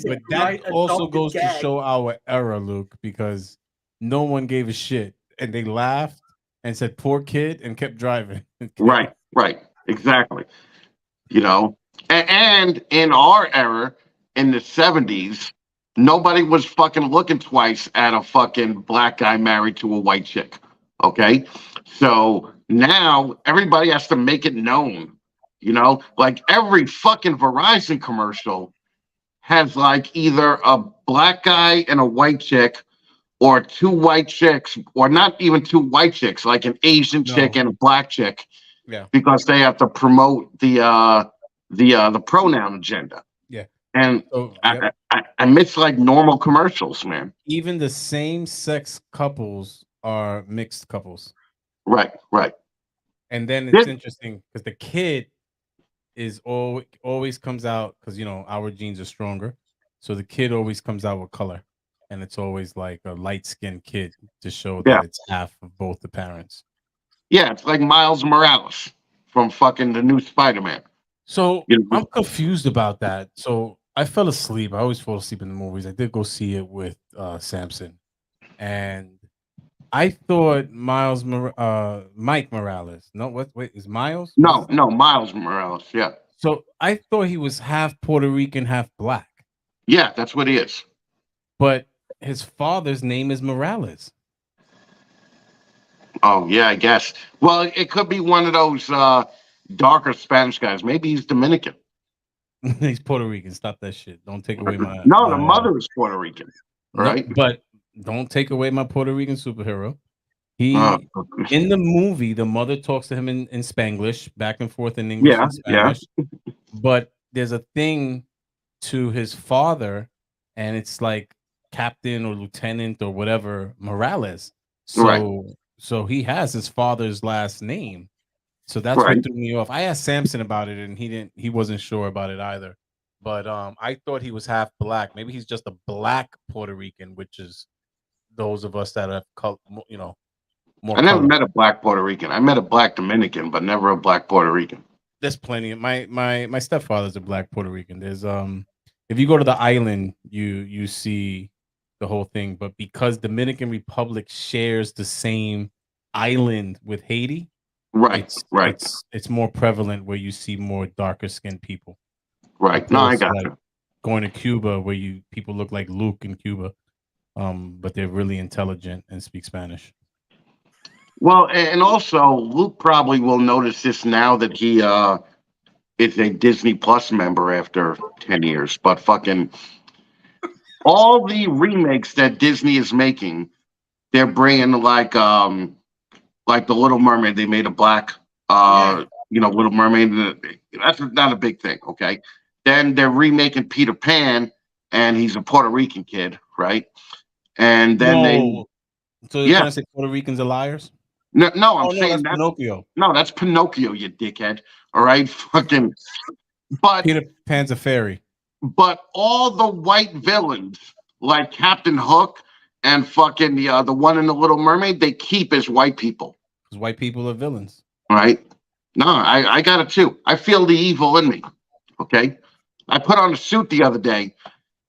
but that also goes to show our era, Luke, because no one gave a shit and they laughed and said "poor kid" and kept driving. Right, exactly. You know, and in our era, in the 70s, nobody was fucking looking twice at a fucking black guy married to a white chick. Okay. So now everybody has to make it known, you know, like every fucking Verizon commercial has like either a black guy and a white chick, or two white chicks, or not even two white chicks, like an Asian chick and a black chick. Yeah. Because they have to promote the pronoun agenda. Yeah. And I miss like normal commercials, man. Even the same sex couples are mixed couples. Right. And then it's interesting because the kid is always comes out because, you know, our genes are stronger. So the kid always comes out with color. And it's always like a light-skinned kid to show that it's half of both the parents. Yeah, it's like Miles Morales from fucking the new Spider-Man. So I'm confused about that. So I fell asleep. I always fall asleep in the movies. I did go see it with Samson, and I thought Mike Morales. No, wait, is Miles? No, Miles Morales. Yeah. So I thought he was half Puerto Rican, half black. Yeah, that's what he is. But his father's name is Morales. Oh yeah, I guess. Well, it could be one of those darker Spanish guys. Maybe he's Dominican. He's Puerto Rican. Stop that shit. Don't take away my. No, the mother is Puerto Rican, right? No, but don't take away my Puerto Rican superhero. He in the movie, the mother talks to him in Spanglish, back and forth in English and Spanish. Yeah. But there's a thing to his father, and it's like Captain or Lieutenant or whatever Morales. So he has his father's last name. So that's what threw me off. I asked Samson about it, and he wasn't sure about it either. But I thought he was half black. Maybe he's just a black Puerto Rican, which is those of us that have, you know, more. I never met a black Puerto Rican. I met a black Dominican, but never a black Puerto Rican. There's plenty. My stepfather's a black Puerto Rican. There's if you go to the island, you see the whole thing. But because Dominican Republic shares the same island with Haiti. It's more prevalent where you see more darker skinned people. Right. No, I got you. Going to Cuba where people look like Luke in Cuba, but they're really intelligent and speak Spanish. Well, and also Luke probably will notice this now that he is a Disney Plus member after 10 years. But fucking all the remakes that Disney is making, they're bringing like the Little Mermaid. They made a black, Little Mermaid. That's not a big thing, okay? Then they're remaking Peter Pan, and he's a Puerto Rican kid, right? And then So you're trying to say Puerto Ricans are liars? No, no, I'm Oh no, saying that's that. Pinocchio. No, that's Pinocchio, you dickhead. All right, fucking. But Peter Pan's a fairy. all the white villains like Captain Hook and fucking the one in the Little Mermaid, they keep as white people. Because white people are villains. All right. No, I got it too. I feel the evil in me. Okay. I put on a suit the other day,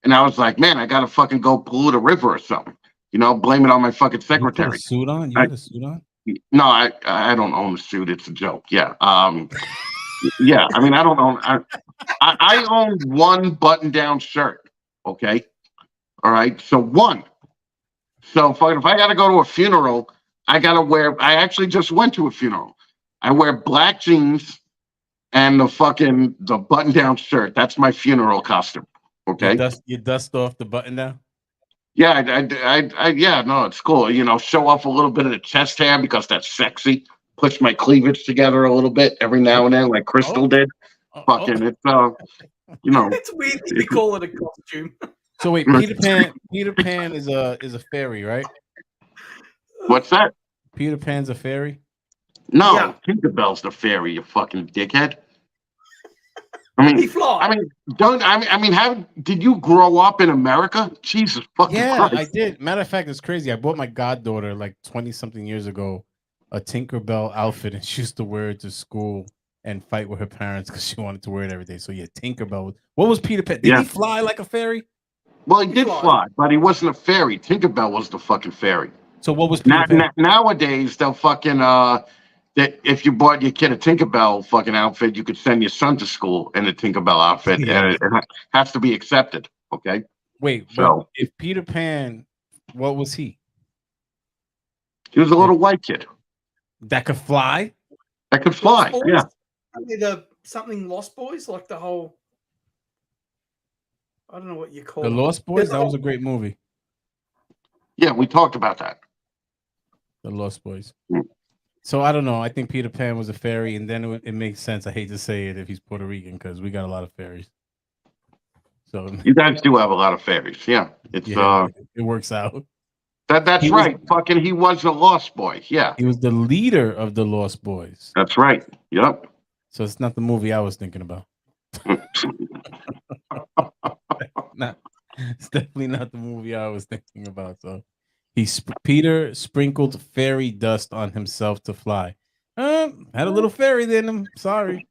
and I was like, man, I gotta fucking go pollute a river or something. You know, blame it on my fucking You put a secretary. suit on? You I, had a suit on? no, I don't own a suit. It's a joke. Yeah. Yeah. I mean, I don't own. I own one button-down shirt. Okay. All right. So one. So if I gotta go to a funeral, I gotta wear. I actually just went to a funeral. I wear black jeans and the button-down shirt. That's my funeral costume. Okay. You dust off the button down? Yeah, yeah, no, it's cool. You know, show off a little bit of the chest hair because that's sexy. Push my cleavage together a little bit every now and then, like Crystal did. Fucking, it's you know. It's weird that you call it a costume. So wait, Peter Pan is a fairy, right? What's that? Peter Pan's a fairy? No, Yeah. Tinkerbell's the fairy, you fucking dickhead. I He flies. mean, how did you grow up in America? Jesus fucking Yeah, Christ. I did. Matter of fact, it's crazy. I bought my goddaughter like 20-something years ago a Tinkerbell outfit, and she used to wear it to school and fight with her parents because she wanted to wear it every day. So yeah, Tinkerbell. What was Peter Pan? Did he fly like a fairy? Well, he did fly, but he wasn't a fairy. Tinkerbell was the fucking fairy. So what was Peter Pan? Nowadays, they'll fucking that if you bought your kid a Tinkerbell fucking outfit, you could send your son to school in a Tinkerbell outfit, and it has to be accepted. Okay. Wait, so if Peter Pan, what was he? He was a little white kid that could fly. That could fly. Yeah. Something Lost Boys, like the whole. I don't know what you call the it. Lost Boys. That was a great movie. Yeah, we talked about that. The Lost Boys. So I don't know. I think Peter Pan was a fairy, and then it makes sense. I hate to say it if he's Puerto Rican because we got a lot of fairies. So you guys do have a lot of fairies. Yeah, it works out. That's right. Fucking, he was a Lost Boy. Yeah, he was the leader of the Lost Boys. That's right. Yep. So it's not the movie I was thinking about. It's definitely not the movie I was thinking about. So Peter sprinkled fairy dust on himself to fly. Had a little fairy in him. Sorry.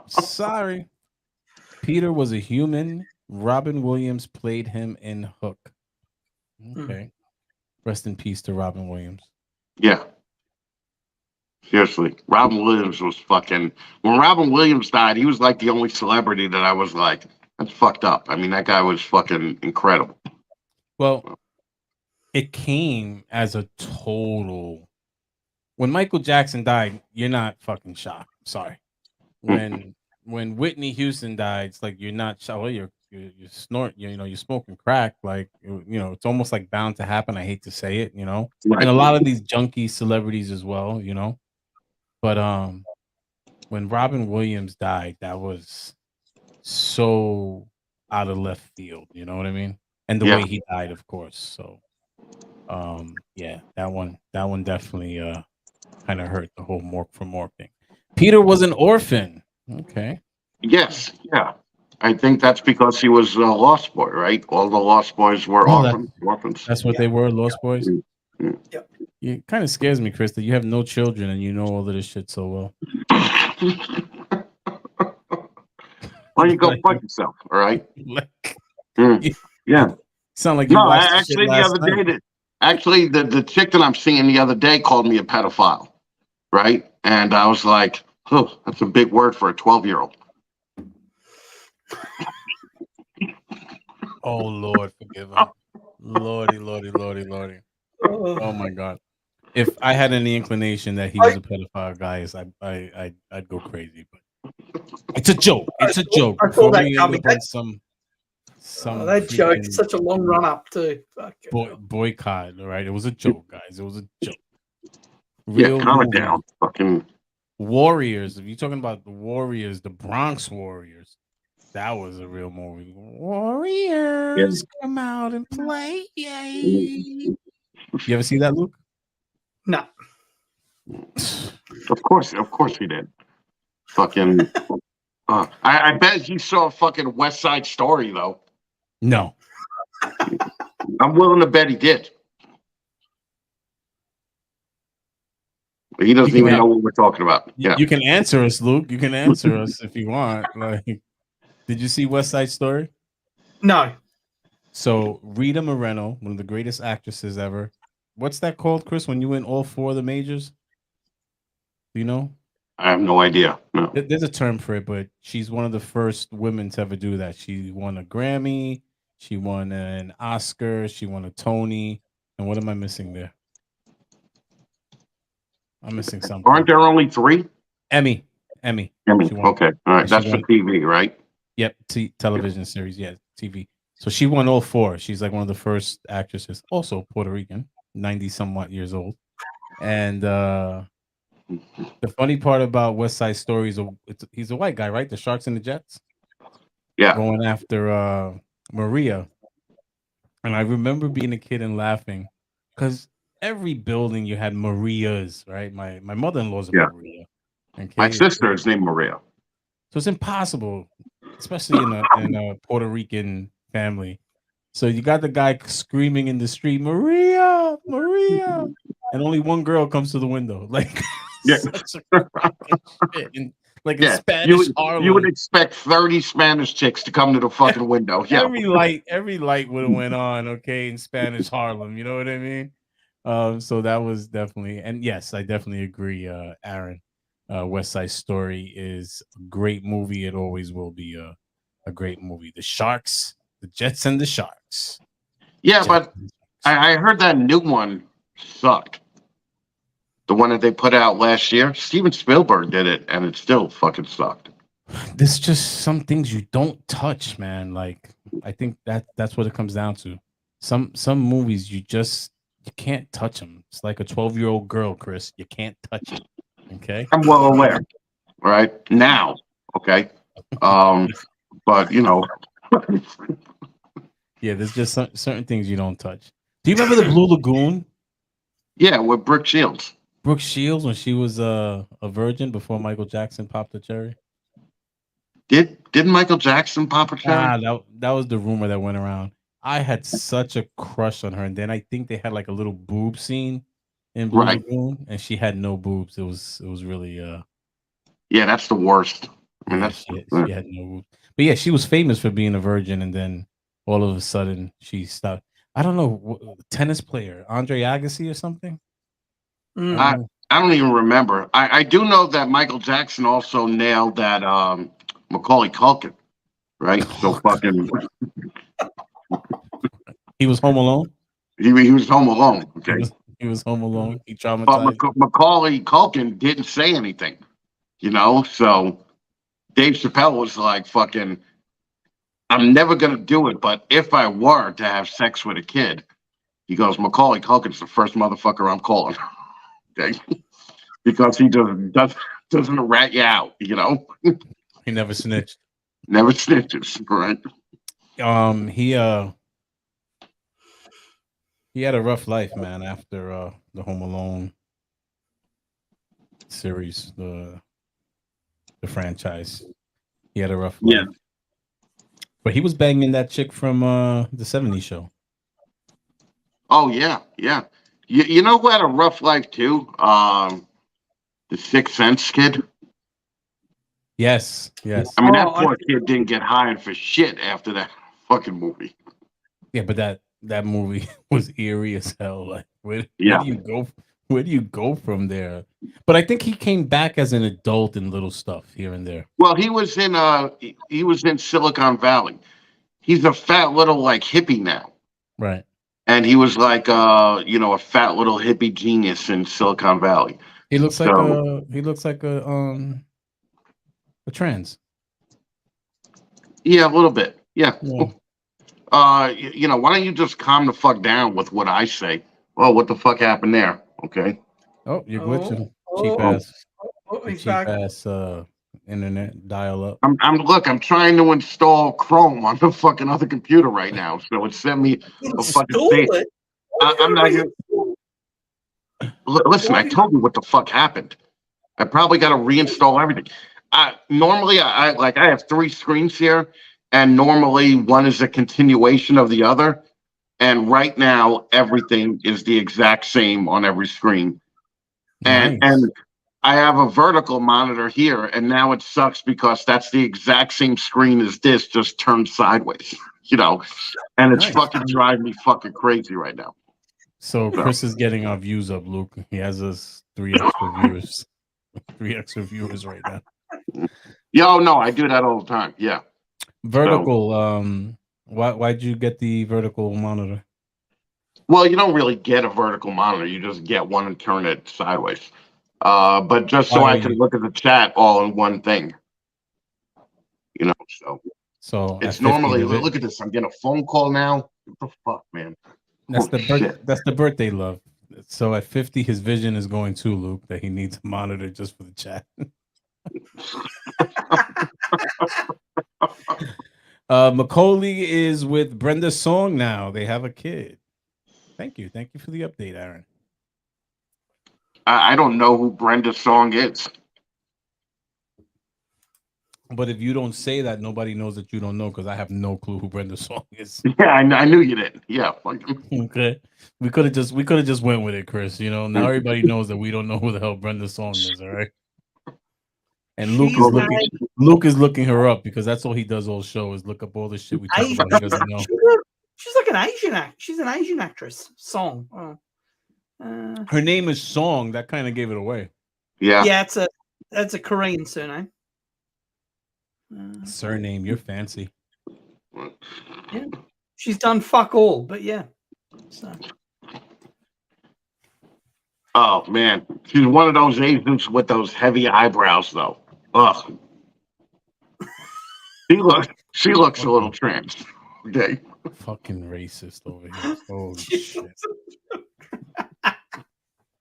Sorry. Peter was a human. Robin Williams played him in Hook. Okay. Rest in peace to Robin Williams. Yeah. Seriously. Robin Williams was fucking... When Robin Williams died, he was like the only celebrity that I was like, that's fucked up. I mean, that guy was fucking incredible. Well, it came as a total... When Michael Jackson died, you're not fucking shocked. Sorry. When Whitney Houston died, it's like you're not shocked. Well, you're snorting, you're smoking crack. Like, it's almost like bound to happen. I hate to say it, Right. And a lot of these junkie celebrities as well, But when Robin Williams died, that was so out of left field, you know what I mean? And the way he died, of course. So that one definitely kind of hurt the whole Mork for Mork thing. Peter was an orphan. Okay. Yes, yeah. I think that's because he was a Lost Boy, right? All the Lost Boys were orphans. That's what they were, Lost Boys? Mm-hmm. Yep. It kind of scares me, Chris, that you have no children and you know all of this shit so well. Why don't you go fuck yourself, all right? Yeah. Sound like you watched actually, the chick that I'm seeing the other day called me a pedophile, right? And I was like, oh, that's a big word for a 12-year-old. Oh, Lord, forgive him. Lordy. Oh, my God. If I had any inclination that he was a pedophile, guys, I'd go crazy. But it's a joke. It's a joke. I saw that coming. That joke is such a long run up to boycott. All right, it was a joke, guys. It was a joke. Calm it down. Fucking Warriors. If you're talking about the Warriors, the Bronx Warriors, that was a real movie. Warriors, come out and play. Yay. You ever see that, Luke? No. Of course he did. Fucking. I bet he saw fucking West Side Story though. No. I'm willing to bet he did. He doesn't even know what we're talking about. Yeah. You can answer us, Luke. You can answer us if you want. Like, did you see West Side Story? No. So Rita Moreno, one of the greatest actresses ever. What's that called, Chris? When you win all 4 of the majors? Do you know? I have no idea. No. There's a term for it, but she's one of the first women to ever do that. She won a Grammy, she won an Oscar, she won a Tony. And what am I missing there? I'm missing something. Aren't there only 3? Emmy. Okay. All right. That's for TV, right? Yep. Television series. Yeah. TV. So she won all 4. She's like one of the first actresses, also Puerto Rican, 90 somewhat years old. And the funny part about West Side Story is he's a white guy, right? The Sharks and the Jets. Yeah. Going after Maria. And I remember being a kid and laughing because every building you had Marias, right? My mother-in-law's a Maria. Okay? My sister is named Maria. So it's impossible, especially in a Puerto Rican family. So you got the guy screaming in the street, Maria, Maria, and only one girl comes to the window. Like, such a fucking shit. And, like in Spanish Harlem. You would expect 30 Spanish chicks to come to the fucking window. Yeah. Every light would have went on, okay, in Spanish Harlem. You know what I mean? So that was definitely, and yes, I definitely agree, Aaron. West Side Story is a great movie. It always will be a great movie. The Sharks, the Jets and the Sharks. Yeah, but I heard that new one sucked. The one that they put out last year, Steven Spielberg did it, and it still fucking sucked. There's just some things you don't touch, man. Like, I think that's what it comes down to. Some movies you can't touch them. It's like a 12-year-old girl, Chris. You can't touch it. Okay, I'm well aware. Right now, okay, but you know, yeah. There's just certain things you don't touch. Do you remember the Blue Lagoon? Yeah, with Brooke Shields. Brooke Shields when she was a virgin before Michael Jackson popped the cherry. Didn't Michael Jackson pop a cherry? That was the rumor that went around. I had such a crush on her, and then I think they had like a little boob scene in Blue Lagoon, and she had no boobs. It was really yeah, that's the worst. I mean, she had no boobs. But yeah, she was famous for being a virgin, and then all of a sudden she stopped. I don't know, tennis player Andre Agassi or something. I don't even remember. I do know that Michael Jackson also nailed that Macaulay Culkin, right? So fucking. He was home alone. He was home alone. Okay. He was home alone. He traumatized. But Macaulay Culkin didn't say anything, you know. So Dave Chappelle was like, "Fucking, I'm never gonna do it. But if I were to have sex with a kid," he goes, "Macaulay Culkin's the first motherfucker I'm calling." Okay, because he doesn't rat you out, you know. He never snitched. Never snitches, right? He had a rough life, man, after the Home Alone series, the franchise. He had a rough life. Yeah. But he was banging that chick from the 70s show. Oh, yeah. You know who had a rough life, too? The Sixth Sense kid. Yes. I mean, that poor kid didn't get hired for shit after that fucking movie. Yeah, but that movie was eerie as hell. Like, where do you go? Where do you go from there? But I think he came back as an adult in little stuff here and there. Well, he was in Silicon Valley. He's a fat little like hippie now. Right. And he was like a fat little hippie genius in Silicon Valley. He looks like a trans. Yeah, a little bit. Yeah. Why don't you just calm the fuck down with what I say? Oh, what the fuck happened there? Okay. Oh, you're glitching. Cheap ass internet dial up. I'm trying to install Chrome on the fucking other computer right now, so it sent me a fucking thing. I'm not gonna. Listen, I told you what the fuck happened. I probably got to reinstall everything. Normally, I have 3 screens here, and normally one is a continuation of the other. And right now, everything is the exact same on every screen. And Nice. and I have a vertical monitor here, and now it sucks because that's the exact same screen as this, just turned sideways. And it's Nice. fucking driving me fucking crazy right now. So Chris is getting our views up, Luke. He has us 3 extra viewers. 3 extra viewers right now. Yo, no, I do that all the time. Yeah. Vertical. Why'd you get the vertical monitor? Well, you don't really get a vertical monitor. You just get one and turn it sideways. But just so I can look at the chat all in one thing. So it's normally, look at this. I'm getting a phone call now. What the fuck, man? That's the birthday love. So at 50, his vision is going too, Luke, that he needs a monitor just for the chat. Macaulay is with Brenda Song now. They have a kid. Thank you for the update, Aaron. I don't know who Brenda Song is. But if you don't say that, nobody knows that you don't know, because I have no clue who Brenda Song is. Yeah, I knew you didn't. Yeah. Okay. We could have just went with it, Chris. Now everybody knows that we don't know who the hell Brenda Song is, all right? And Luke is looking her up, because that's all he does all show is look up all the shit we talk about. He doesn't know. She's like an Asian She's an Asian actress. Song. Her name is Song. That kind of gave it away. Yeah. Yeah, that's a Korean surname. Surname, you're fancy. Yeah. She's done fuck all, but yeah. So. Oh man, she's one of those Asians with those heavy eyebrows, though. Ugh. She looks a little trans. Okay. Fucking racist over here. Holy shit.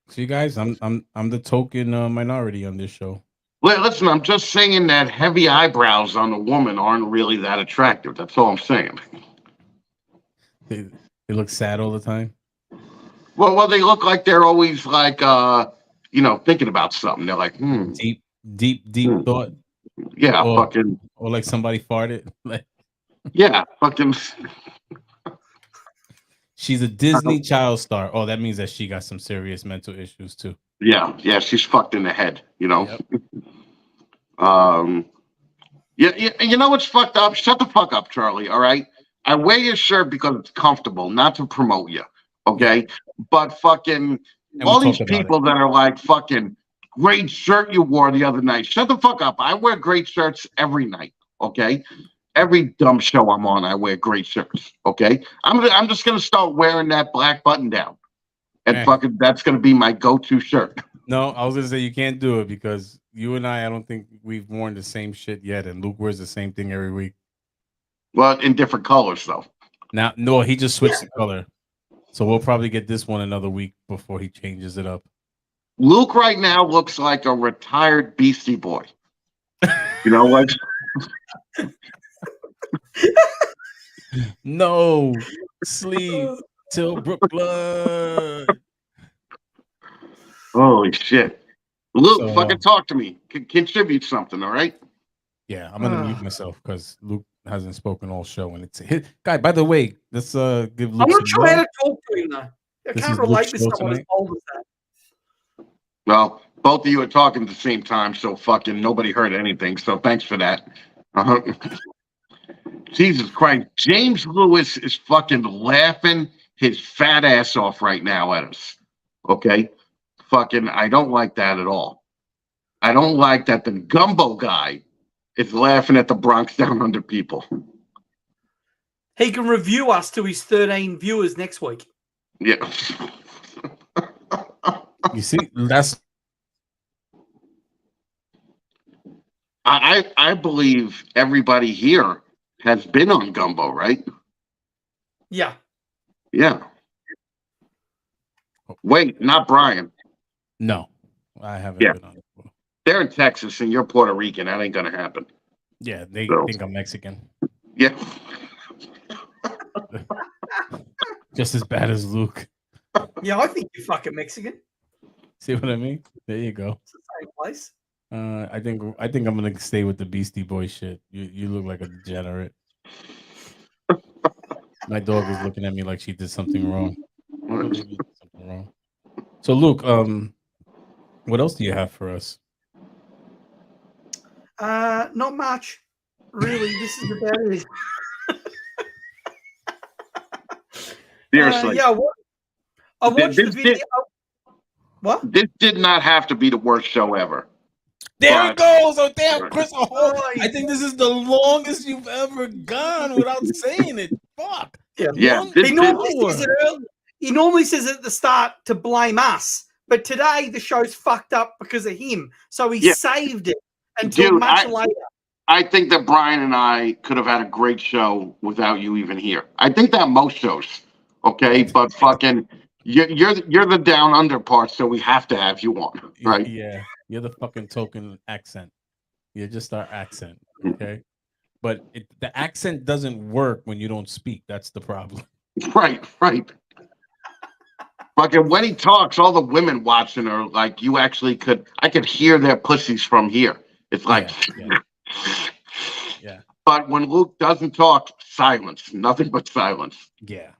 See, guys, I'm the token minority on this show. Listen, I'm just saying that heavy eyebrows on a woman aren't really that attractive. That's all I'm saying. They look sad all the time. Well, they look like they're always like, thinking about something. They're like, Deep thought. Yeah, or like somebody farted. Yeah, fucking. She's a Disney child star. Oh, that means that she got some serious mental issues too. Yeah, she's fucked in the head. Yep. Yeah, you know what's fucked up? Shut the fuck up, Charlie. All right, I wear your shirt because it's comfortable, not to promote you. Okay, but fucking all these people that are like fucking great shirt you wore the other night. Shut the fuck up. I wear great shirts every night. Okay. Every dumb show I'm on, I wear great shirts. Okay, I'm just gonna start wearing that black button down, and fucking that's gonna be my go-to shirt. No, I was gonna say you can't do it because you and I don't think we've worn the same shit yet, and Luke wears the same thing every week. Well, in different colors though. Now, no, he just switched the color, so we'll probably get this one another week before he changes it up. Luke right now looks like a retired Beastie Boy. You know what? No, sleep till Brooklyn. Holy shit. Luke, fucking talk to me. Contribute something, all right? Yeah, I'm gonna mute myself because Luke hasn't spoken all show, and it's his guy. By the way, let's give Luke. I'm not sure how to talk to him though. I can't relate to someone as old as that. Well, both of you are talking at the same time, so fucking nobody heard anything. So thanks for that. Jesus Christ, James Lewis is fucking laughing his fat ass off right now at us. Okay, fucking, I don't like that at all. I don't like that the gumbo guy is laughing at the Bronx Down Under people. He can review us to his 13 viewers next week. Yeah. You see, that's. I believe everybody here has been on Gumbo, right? Yeah. Yeah. Wait, not Brian. No, I haven't been on it. They're in Texas and you're Puerto Rican. That ain't gonna happen. Yeah, they think I'm Mexican. Yeah. Just as bad as Luke. Yeah, I think you're fucking Mexican. See what I mean? There you go. It's the same place. I think I'm gonna stay with the Beastie Boy shit. You look like a degenerate. My dog is looking at me like she did something wrong. I believe you did something wrong. So Luke, what else do you have for us? Not much, really. This is about it. Seriously. Yeah, I watched the This video. did- What? This did not have to be the worst show ever. There it But- goes. Oh damn, Chris! I think this is the longest you've ever gone without saying it. Fuck. Yeah, 1 this He did- normally says it early. He normally says it at the start to blame us, but today the show's fucked up because of him. So he Yeah. saved it until Dude, much later. I think that Brian and I could have had a great show without you even here. I think that most shows, okay, but fucking you're the down under part, so we have to have you on, right? Yeah, you're the fucking token accent. You're just our accent, okay? But the accent doesn't work when you don't speak. That's the problem. Right. Fucking when he talks, all the women watching are like, you actually I could hear their pussies from here. It's like, Yeah. But when Luke doesn't talk, silence, nothing but silence. Yeah.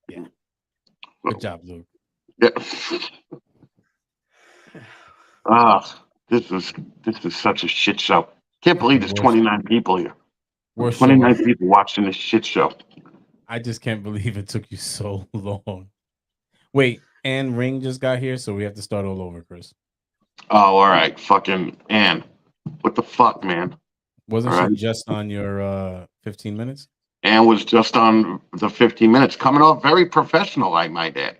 Good job, Luke. Yeah. This is such a shit show. Can't believe there's 29 people here. Worst 29 show. people watching this shit show. I just can't believe it took you so long. Wait, Anne Ring just got here, so we have to start all over, Chris. Oh, all right. Fucking Ann. What the fuck, man? Wasn't All she right. just on your 15 minutes? Ann was just on the 15 minutes, coming off very professional, I might add.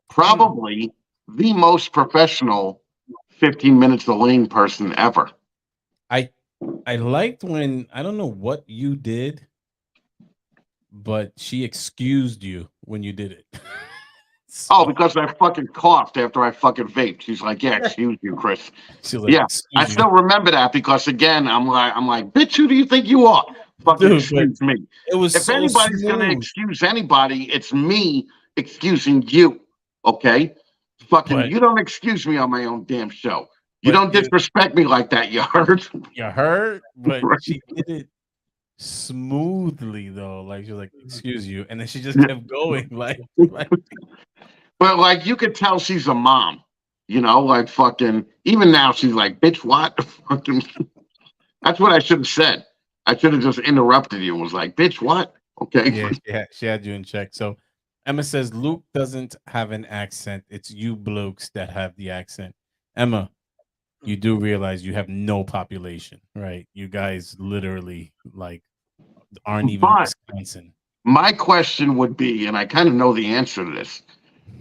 Probably the most professional 15 minutes Elaine person ever. I liked when, I don't know what you did, but she excused you when you did it. Oh, because I fucking coughed after I fucking vaped. She's like, yeah, excuse you, Chris. She was like, Yeah, "Excuse I you." still remember that because again, I'm like, bitch, who do you think you are? Fucking Dude, excuse me. It was If so anybody's gonna smooth. excuse anybody, it's me excusing you. Okay? Fucking, But- you don't excuse me on my own damn show. You But don't disrespect me like that, you heard? You heard, but Right. she did it smoothly though. Like she was like, "Excuse you," and then she just kept going. Like But like, you could tell she's a mom. You know, like fucking. Even now, she's like, "Bitch, what?" Fucking. That's what I should have said. I should have just interrupted you and was like, "Bitch, what?" Okay. yeah, she had you in check. So Emma says Luke doesn't have an accent. It's you blokes that have the accent. Emma, you do realize you have no population, right? You guys literally like aren't even in But- Wisconsin. My question would be, and I kind of know the answer to this.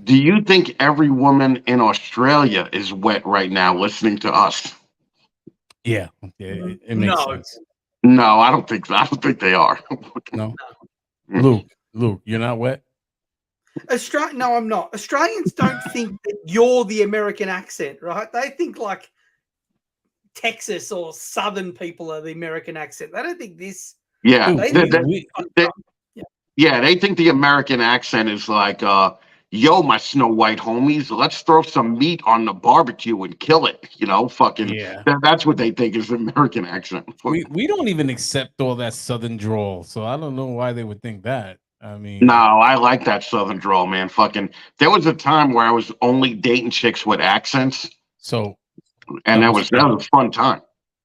Do you think every woman in Australia is wet right now listening to us? Yeah, it makes No. sense. No, I don't think so. I don't think they are. No, Luke, you're not wet. No, I'm not. Australians don't think that you're the American accent, right? They think like Texas or Southern people are the American accent. They don't think this. Yeah, Dude, they think the American accent is like, yo, my Snow White homies, let's throw some meat on the barbecue and kill it. You know, fucking. Yeah. That's what they think is the American accent. we don't even accept all that Southern drawl, so I don't know why they would think that. I mean, No, I like that Southern drawl, man. Fucking. There was a time where I was only dating chicks with accents, so and that was a fun time.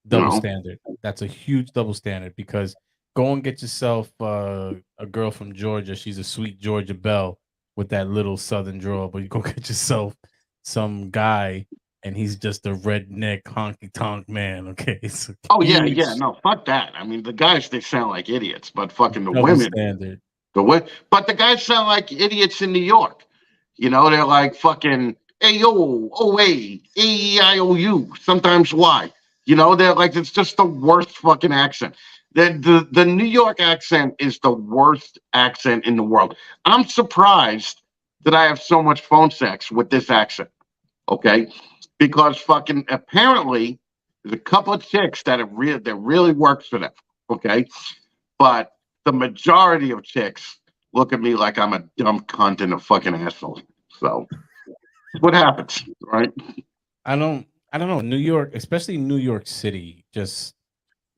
double know? standard. That's a huge double standard because go and get yourself a girl from Georgia. She's a sweet Georgia belle with that little Southern drawl, but you go get yourself some guy and he's just a redneck honky tonk man. Okay. So Oh yeah, no, fuck that. I mean, the guys they sound like idiots, but fucking the women, standard. but the guys sound like idiots in New York. You know, they're like fucking ayo, oh a, A-E-I-O-U, sometimes Y. You know, they're like it's just the worst fucking accent. The New York accent is the worst accent in the world. I'm surprised that I have so much phone sex with this accent. Okay, because fucking apparently there's a couple of chicks that really works for them. Okay, but the majority of chicks look at me like I'm a dumb cunt and a fucking asshole. So what happens, right? I don't know. New York, especially New York City, just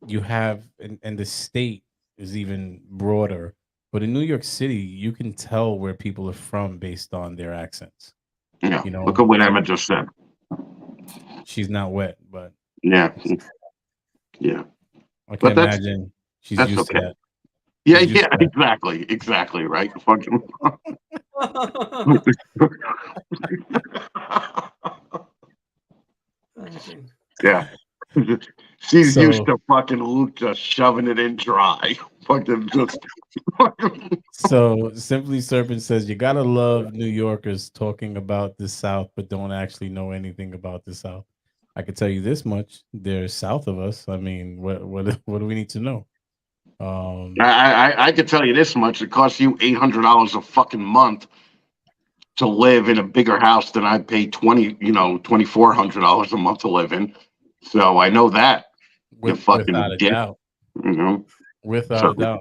you have and the state is even broader. But in New York City, you can tell where people are from based on their accents. Yeah. You Look know, at what Emma just said. she's not wet, but Yeah. Yeah. I can But imagine she's that's used to okay. that. Yeah, She's used yeah, to that. exactly, right. Fucking yeah. She's used So to fucking Luke just shoving it in dry. Fucking just so Simply Serpent says you gotta love New Yorkers talking about the South, but don't actually know anything about the South. I can tell you this much: they're south of us. I mean, what do we need to know? Um, I could tell you this much. It costs you $800 a fucking month to live in a bigger house than I pay $2,400 a month to live in. So I know that. You without fucking a dick. doubt, You know. without So a doubt.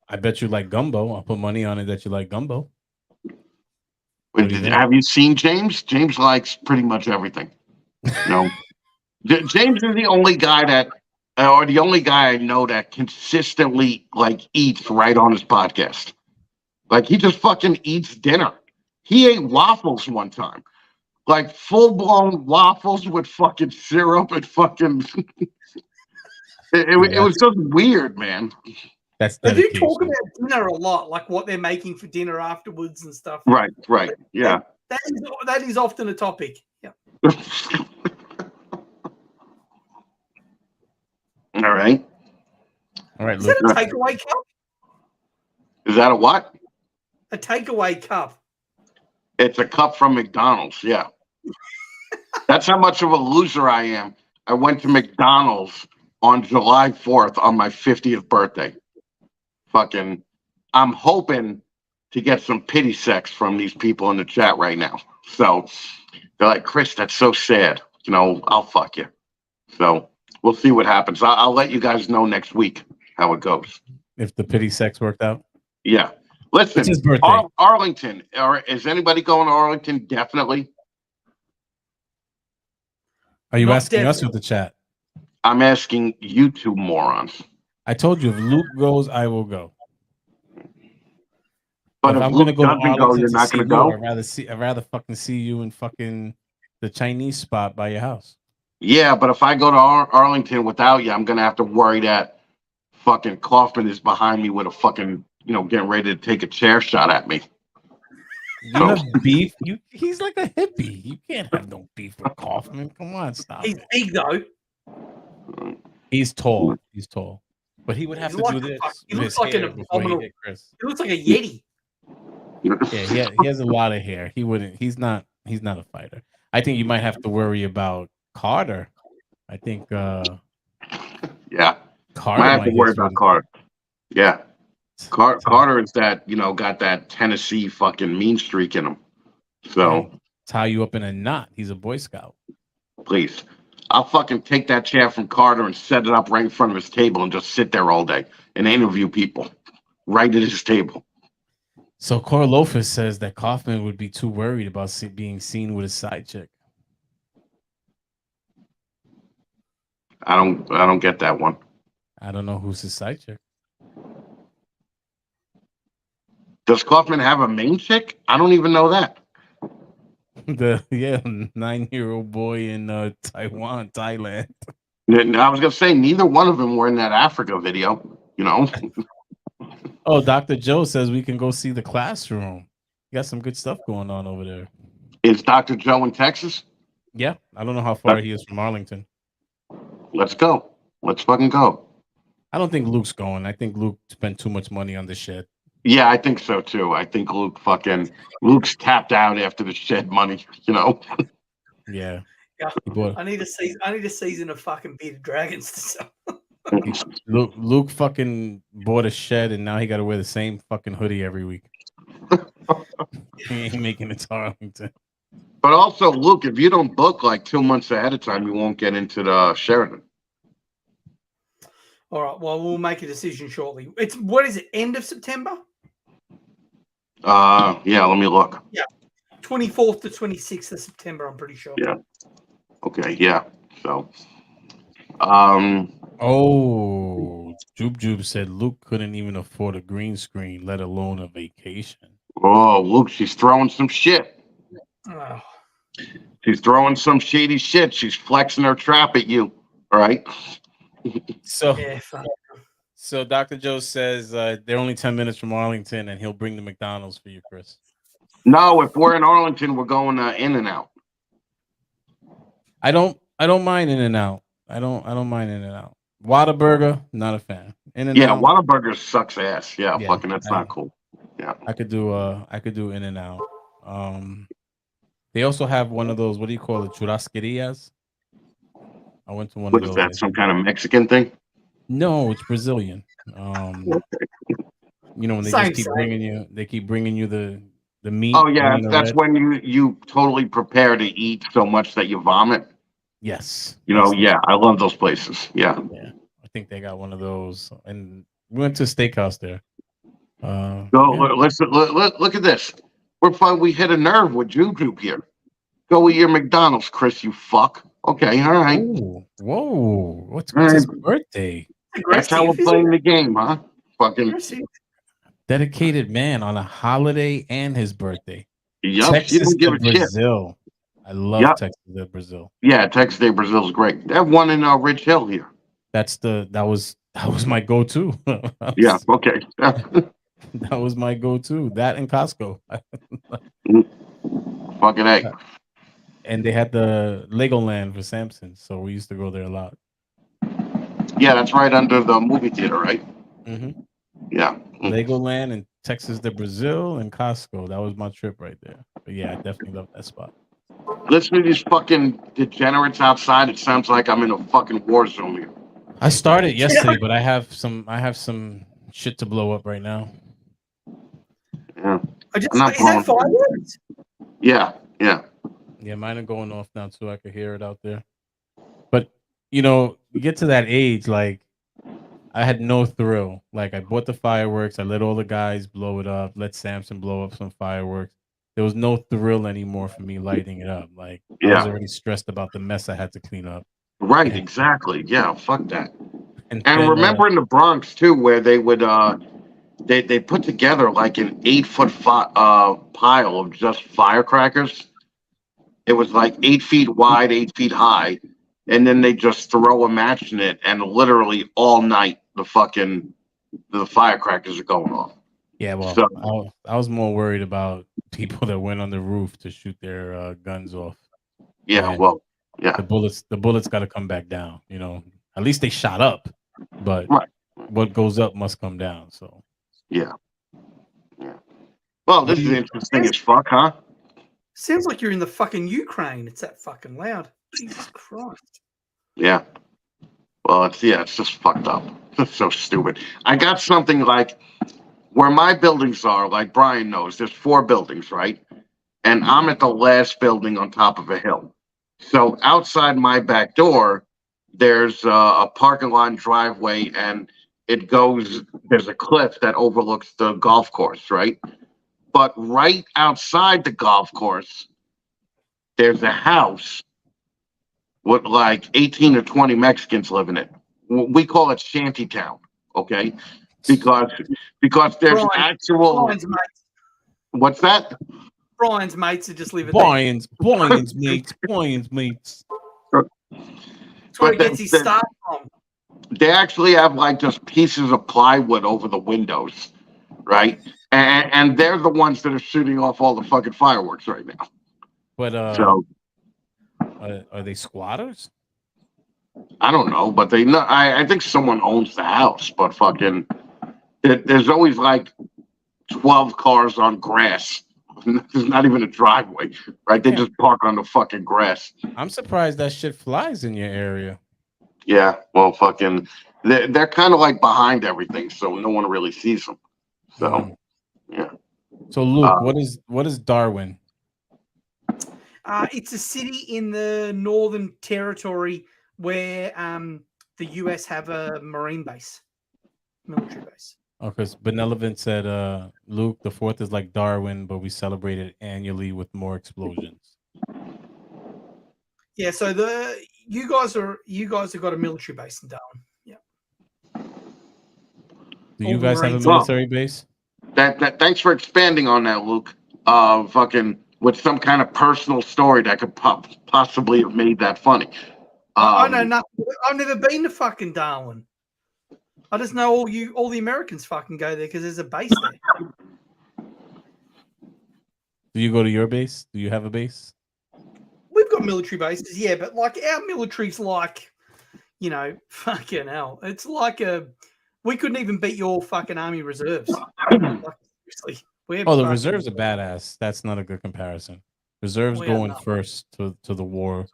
I bet you like gumbo. I'll put money on it that you like gumbo. What do you think? have you seen James? James likes pretty much everything. You know. James is the only guy or the only guy I know that consistently like eats right on his podcast. Like he just fucking eats dinner. He ate waffles one time, like full blown waffles with fucking syrup and fucking. Yeah, It was just weird, man. that's They do talk dedication. about dinner a lot, like what they're making for dinner afterwards and stuff. Right, yeah. That is often a topic. Yeah. All right. All right, Is Luke. that a takeaway cup? Is that a what? A takeaway cup. It's a cup from McDonald's. Yeah. That's how much of a loser I am. I went to McDonald's on July 4th on my 50th birthday. Fucking, I'm hoping to get some pity sex from these people in the chat right now. So they're like, Chris, that's so sad. You know, I'll fuck you. So we'll see what happens. I'll let you guys know next week how it goes. If the pity sex worked out, Yeah. Listen, it's his birthday. Arlington. Is anybody going to Arlington? Definitely. Are you Not asking us definitely. with the chat? I'm asking you two morons. I told you if Luke goes, I will go. But if if I'm Luke gonna go to doesn't go, Arlington you're to not see going to you, go? I'd rather fucking see you in fucking the Chinese spot by your house. Yeah, but if I go to Arlington without you, I'm going to have to worry that fucking Kaufman is behind me with a fucking, getting ready to take a chair shot at me. You have beef? He's like a hippie. You can't have no beef with Kaufman. Come on, stop He's it. big though. He's tall. He's tall. But he would have He's to like do a this fuck- he with looks his like an hair before he abominable- hit Chris. He looks like a yeti. Yeah, he has a lot of hair. He wouldn't. He's not a fighter. I think you might have to worry about Carter. I think Yeah. Carter Might have might to hit worry you about with- Carter. Yeah. Carter is that, got that Tennessee fucking mean streak in him. So tie you up in a knot. He's a Boy Scout. please. I'll fucking take that chair from Carter and set it up right in front of his table and just sit there all day and interview people right at his table. So Korolofis says that Kaufman would be too worried about being seen with a side chick. I don't get that one. I don't know who's his side chick. Does Kaufman have a main chick? I don't even know that. The 9-year-old boy in Thailand. I was gonna say neither one of them were in that Africa video. Oh, Dr. Joe says we can go see the classroom. You got some good stuff going on over there. Is Dr. Joe in Texas? Yeah, I don't know how far he is from Arlington. Let's go. Let's fucking go. I don't think Luke's going. I think Luke spent too much money on the shed. Yeah, I think so too. I think Luke's tapped out after the shed money. Yeah. Yeah. I need a season of fucking Bearded Dragons to sell. Luke fucking bought a shed and now he got to wear the same fucking hoodie every week. He ain't making it to Arlington. But also, Luke, if you don't book like 2 months ahead of time, you won't get into the Sheraton. All right. Well, we'll make a decision shortly. What is it? End of September? Yeah. Let me look. Yeah. 24th to 26th of September. I'm pretty sure. Yeah. Okay, yeah. So, um, Oh, Jube said Luke couldn't even afford a green screen, let alone a vacation. oh, Luke, she's throwing some shit. Oh. She's throwing some shady shit. She's flexing her trap at you. All right. So, Yeah, fuck. so Dr. Joe says they're only 10 minutes from Arlington, and he'll bring the McDonald's for you, Chris. No, if we're in Arlington, we're going In and Out. I don't mind In and Out. I don't mind In and Out. Whataburger, not a fan. In and Yeah, Out. Whataburger sucks ass. Yeah, Yeah, fucking that's not cool. Yeah. I could do In and Out. They also have one of those, what do you call it? Churrasquerias. I went to one What of is those. that? Some kind of Mexican thing? No, it's Brazilian. You know, when they Same, just keep same. bringing you the meat. Oh yeah, in the that's red. when you totally prepare to eat so much that you vomit. Yes. You know, that's- yeah, I love those places. Yeah. Yeah. I think they got one of those. And we went to a steakhouse there. So Yeah. listen, look at this. We hit a nerve with Juju here. Go eat your McDonald's, Chris. You fuck. Okay, all right. Ooh, whoa. What's All his right. birthday? That's how we're Aggressive, playing the game, huh? Fucking aggressive. Dedicated man on a holiday and his birthday. yup. She Texas don't give to a shit. Brazil. I love Yep. Texas to Brazil. Yeah, Texas Day Brazil's great. They have one in Ridge Hill here. That was my go-to. Yeah. Okay. That was my go-to. That and Costco. Fucking A. And they had the Legoland for Samson, so we used to go there a lot. Yeah, that's right under the movie theater, right? Mm-hmm. Yeah. Legoland and Texas to Brazil and Costco. That was my trip right there. But yeah, I definitely love that spot. Listen to these fucking degenerates outside. It sounds like I'm in a fucking war zone here. I started yesterday, but I have some shit to blow up right now. Yeah. I just, I'm not is that blowing- fireworks? Yeah. Yeah. Yeah, mine are going off now too. I could hear it out there. But you know, you get to that age, like I had no thrill. Like I bought the fireworks, I let all the guys blow it up, let Samson blow up some fireworks. There was no thrill anymore for me lighting it up. Like I was Yeah. already stressed about the mess I had to clean up. Right. Exactly. Yeah. Fuck that. And And then, remember in the Bronx too, where they would they put together like an 8-foot pile of just firecrackers. It was like 8 feet wide, 8 feet high, and then they just throw a match in it, and literally all night the firecrackers are going off. yeah, well, So- I was more worried about people that went on the roof to shoot their guns off. Yeah, And well, yeah, the bullets got to come back down. You know, at least they shot up, but Right. what goes up must come down. So yeah, yeah. Well, this is interesting as fuck, huh? Sounds like you're in the fucking Ukraine. It's that fucking loud. Jesus Christ. Yeah. Well, it's just fucked up. It's so stupid. I got something like where my buildings are, like Brian knows, there's 4 buildings, right? And I'm at the last building on top of a hill. So outside my back door, there's a parking lot and driveway, and there's a cliff that overlooks the golf course, right? But right outside the golf course, there's a house with like 18 or 20 Mexicans living in it. We call it Shantytown, okay? Because there's Brian, actual. Brian's mates. What's that? Brian's mates are just living Brian's mates. there. That's where he But gets his start from. They actually have like just pieces of plywood over the windows, right? And they're the ones that are shooting off all the fucking fireworks right now. But So are they squatters? I don't know, but they know. I think someone owns the house, but fucking, there's always like 12 cars on grass. There's not even a driveway, right? They just park on the fucking grass. I'm surprised that shit flies in your area. Yeah, well, fucking, they're kind of like behind everything, so no one really sees them. So, yeah. So Luke, what is Darwin? It's a city in the Northern Territory where the US have a Marine base, military base. Oh, because Benevolent said, Luke, the 4th is like Darwin, but we celebrate it annually with more explosions. Yeah, so you guys have got a military base in Darwin. Yeah. Do All you the guys have a Marines. military base? Thanks for expanding on that, Luke. Fucking with some kind of personal story that could possibly have made that funny. I know nothing. I've never been to fucking Darwin. I just know all the Americans fucking go there because there's a base there. Do you go to your base? Do you have a base? We've got military bases, yeah, but like our military's like, fucking hell. It's like we couldn't even beat your fucking army reserves. Like, seriously. The reserves are badass. That's not a good comparison. Reserves going first to the war.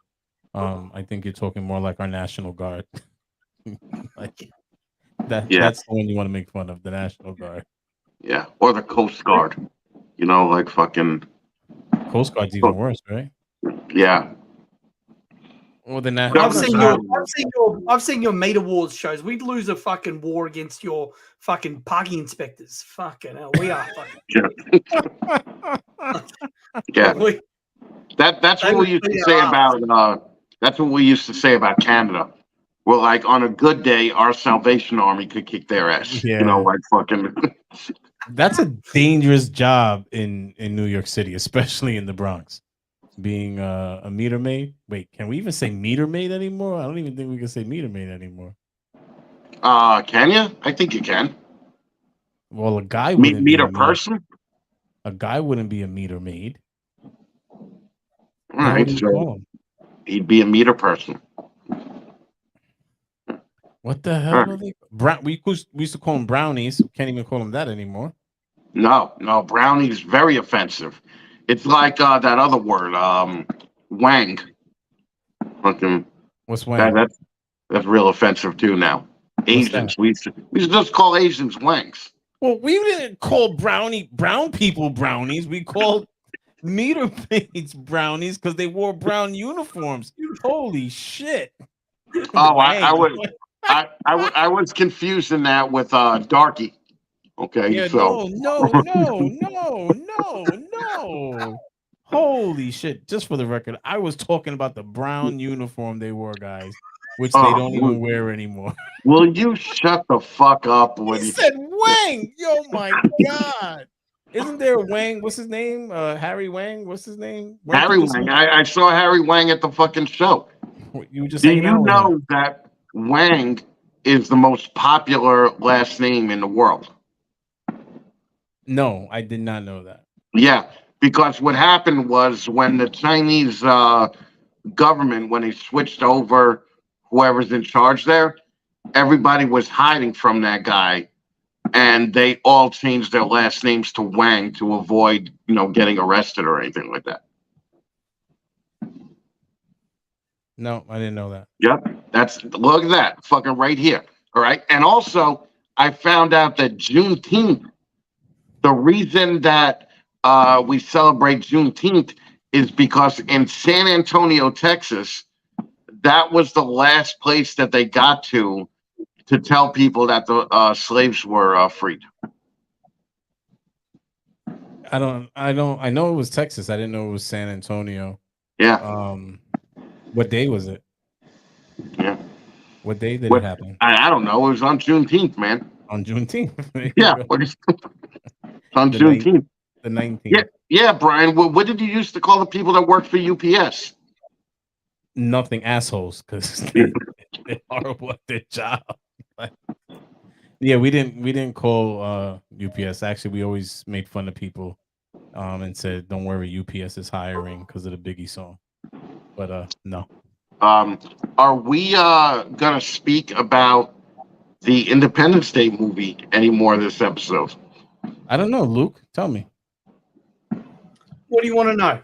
I think you're talking more like our National Guard. That's the one you want to make fun of, the National Guard. Yeah, or the Coast Guard. Like fucking Coast Guard's even worse, right? Yeah. Well, then I've seen your Mate Awards shows. We'd lose a fucking war against your fucking parking inspectors. Fucking hell, we are fucking. Yeah. That's what we used to say about. That's what we used to say about Canada. Well, like on a good day, our Salvation Army could kick their ass. Yeah. Like fucking. That's a dangerous job in New York City, especially in the Bronx. Being a meter maid. Wait, can we even say meter maid anymore? I don't even think we can say meter maid anymore. Can you? I think you can. Well, a guy wouldn't meter person. A guy wouldn't be a meter maid. All right, so he'd be a meter person. What the hell are they? We used to call them brownies. We can't even call them that anymore. No, brownies very offensive. It's like that other word, wang. Fucking. What's wang? That's real offensive too now. Asians, we used to just call Asians wangs. Well, we didn't call brown people brownies. We called meter maids brownies because they wore brown uniforms. Holy shit! Oh, I was confusing that with darky. Okay, yeah, so no. Holy shit! Just for the record, I was talking about the brown uniform they wore, guys, which they don't even wear anymore. Will you shut the fuck up? He said Wang. Yo, my god! Isn't there a Wang? What's his name? Harry Wang. What's his name? Harry Wang. I saw Harry Wang at the fucking show. You just do you know that Wang is the most popular last name in the world? No, I did not know that. Yeah, because what happened was when the Chinese government, when they switched over whoever's in charge there, everybody was hiding from that guy, and they all changed their last names to Wang to avoid, getting arrested or anything like that. No, I didn't know that. Yep, look at that, fucking right here. All right, and also I found out that Juneteenth, the reason that we celebrate Juneteenth is because in San Antonio, Texas, that was the last place that they got to tell people that the slaves were freed. I know it was Texas. I didn't know it was San Antonio. Yeah. What day was it? Yeah. What day did it happen? I don't know. It was on Juneteenth, man. On Juneteenth. Yeah. On Juneteenth. The 19th. Yeah, Brian. What did you used to call the people that worked for UPS? Nothing, assholes, because they're horrible at their job. Yeah, we didn't call UPS. Actually, we always made fun of people and said, "Don't worry, UPS is hiring" because of the Biggie song. But no. Are we gonna speak about the Independence Day movie anymore this episode? I don't know, Luke. Tell me. What do you want to know?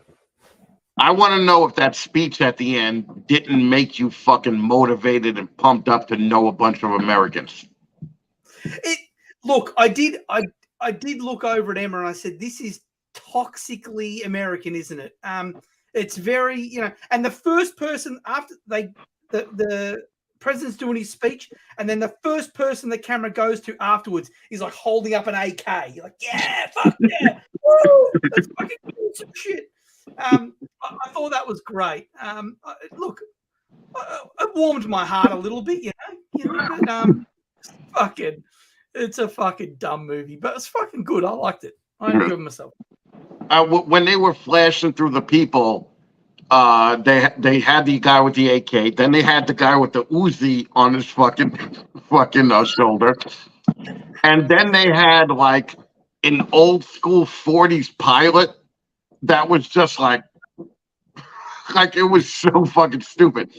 I want to know if that speech at the end didn't make you fucking motivated and pumped up to know a bunch of Americans. Look, I did look over at Emma and I said, "This is toxically American, isn't it?" It's very, and the first person after the president's doing his speech, and then the first person the camera goes to afterwards is like holding up an AK. You're like, yeah, fuck yeah, woo, let's fucking do some shit. I thought that was great. Look, it warmed my heart a little bit, but fucking, it's a fucking dumb movie, but it's fucking good. I liked it. I enjoyed myself. When they were flashing through the people, they had the guy with the AK. Then they had the guy with the Uzi on his fucking shoulder, and then they had like an old school '40s pilot that was just like it was so fucking stupid.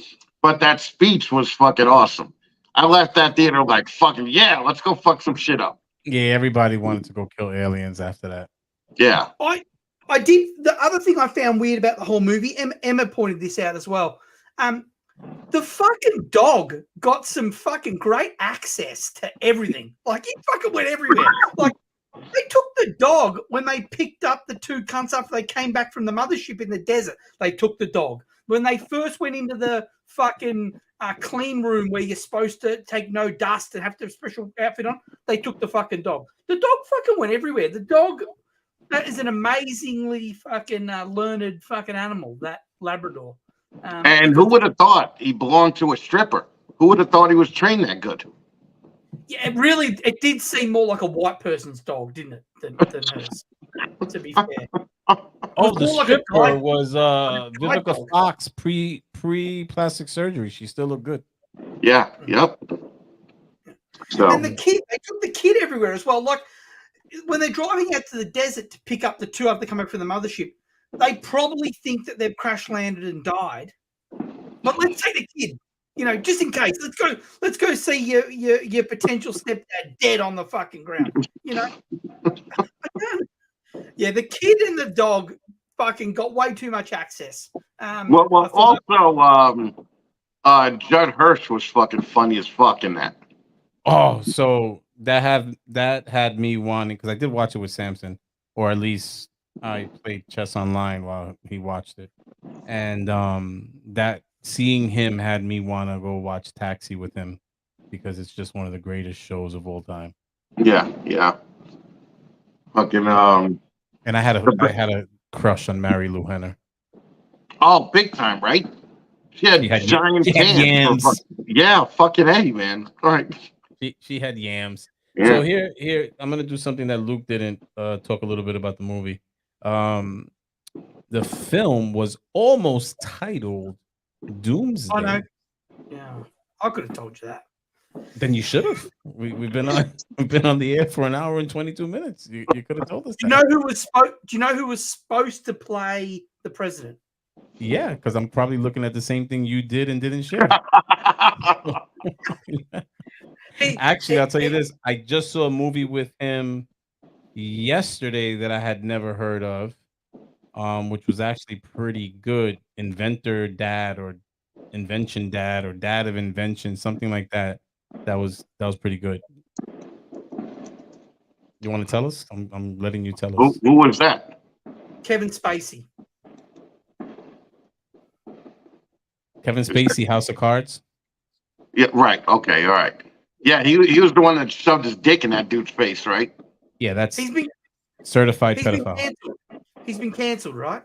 But that speech was fucking awesome. I left that theater like fucking yeah, let's go fuck some shit up. Yeah, everybody wanted to go kill aliens after that. Yeah. I did. The other thing I found weird about the whole movie, Emma pointed this out as well. The fucking dog got some fucking great access to everything. Like, he fucking went everywhere. Like, they took the dog when they picked up the two cunts after they came back from the mothership in the desert. They took the dog. When they first went into the fucking clean room where you're supposed to take no dust and have to have a special outfit on, they took the fucking dog. The dog fucking went everywhere. The dog is an amazingly fucking learned fucking animal, that Labrador. And who would have thought he belonged to a stripper? Who would have thought he was trained that good? Yeah, it did seem more like a white person's dog, didn't it, than hers, to be fair. Oh, the stripper was Vivica Fox pre plastic surgery. She still looked good. Yeah, yep. So, and the kid, they took the kid everywhere as well. Like, when they're driving out to the desert to pick up the two after coming from the mothership, they probably think that they've crash landed and died. But let's take the kid, just in case. Let's go see your potential stepdad dead on the fucking ground. Yeah, the kid and the dog fucking got way too much access. Judd Hirsch was fucking funny as fuck in that. Oh, so that had me wanting, because I did watch it with Samson, or at least I played chess online while he watched it, and that seeing him had me want to go watch Taxi with him, because it's just one of the greatest shows of all time. Yeah. Fucking and I had a crush on Mary Lou Henner. Oh, big time, right? She had giant yams. Yeah, fucking A, man. All right. She had yams. Yeah. So here I'm gonna do something that Luke didn't talk a little bit about the movie. The film was almost titled Doomsday. Oh, no. Yeah, I could have told you that. Then you should have. We've been on the air for an hour and 22 minutes. You could have told us. Do you know who was supposed to play the president? Yeah, because I'm probably looking at the same thing you did and didn't share. Actually, I'll tell you this. I just saw a movie with him yesterday that I had never heard of, which was actually pretty good. Inventor Dad, or Invention Dad, or Dad of Invention, something like that. That was pretty good. You want to tell us? I'm letting you tell us. Who was that? Kevin Spacey. Kevin Spacey, House of Cards. Yeah, right. Okay, all right. Yeah, he was the one that shoved his dick in that dude's face, right? Yeah, that's certified pedophile. He's been cancelled, right?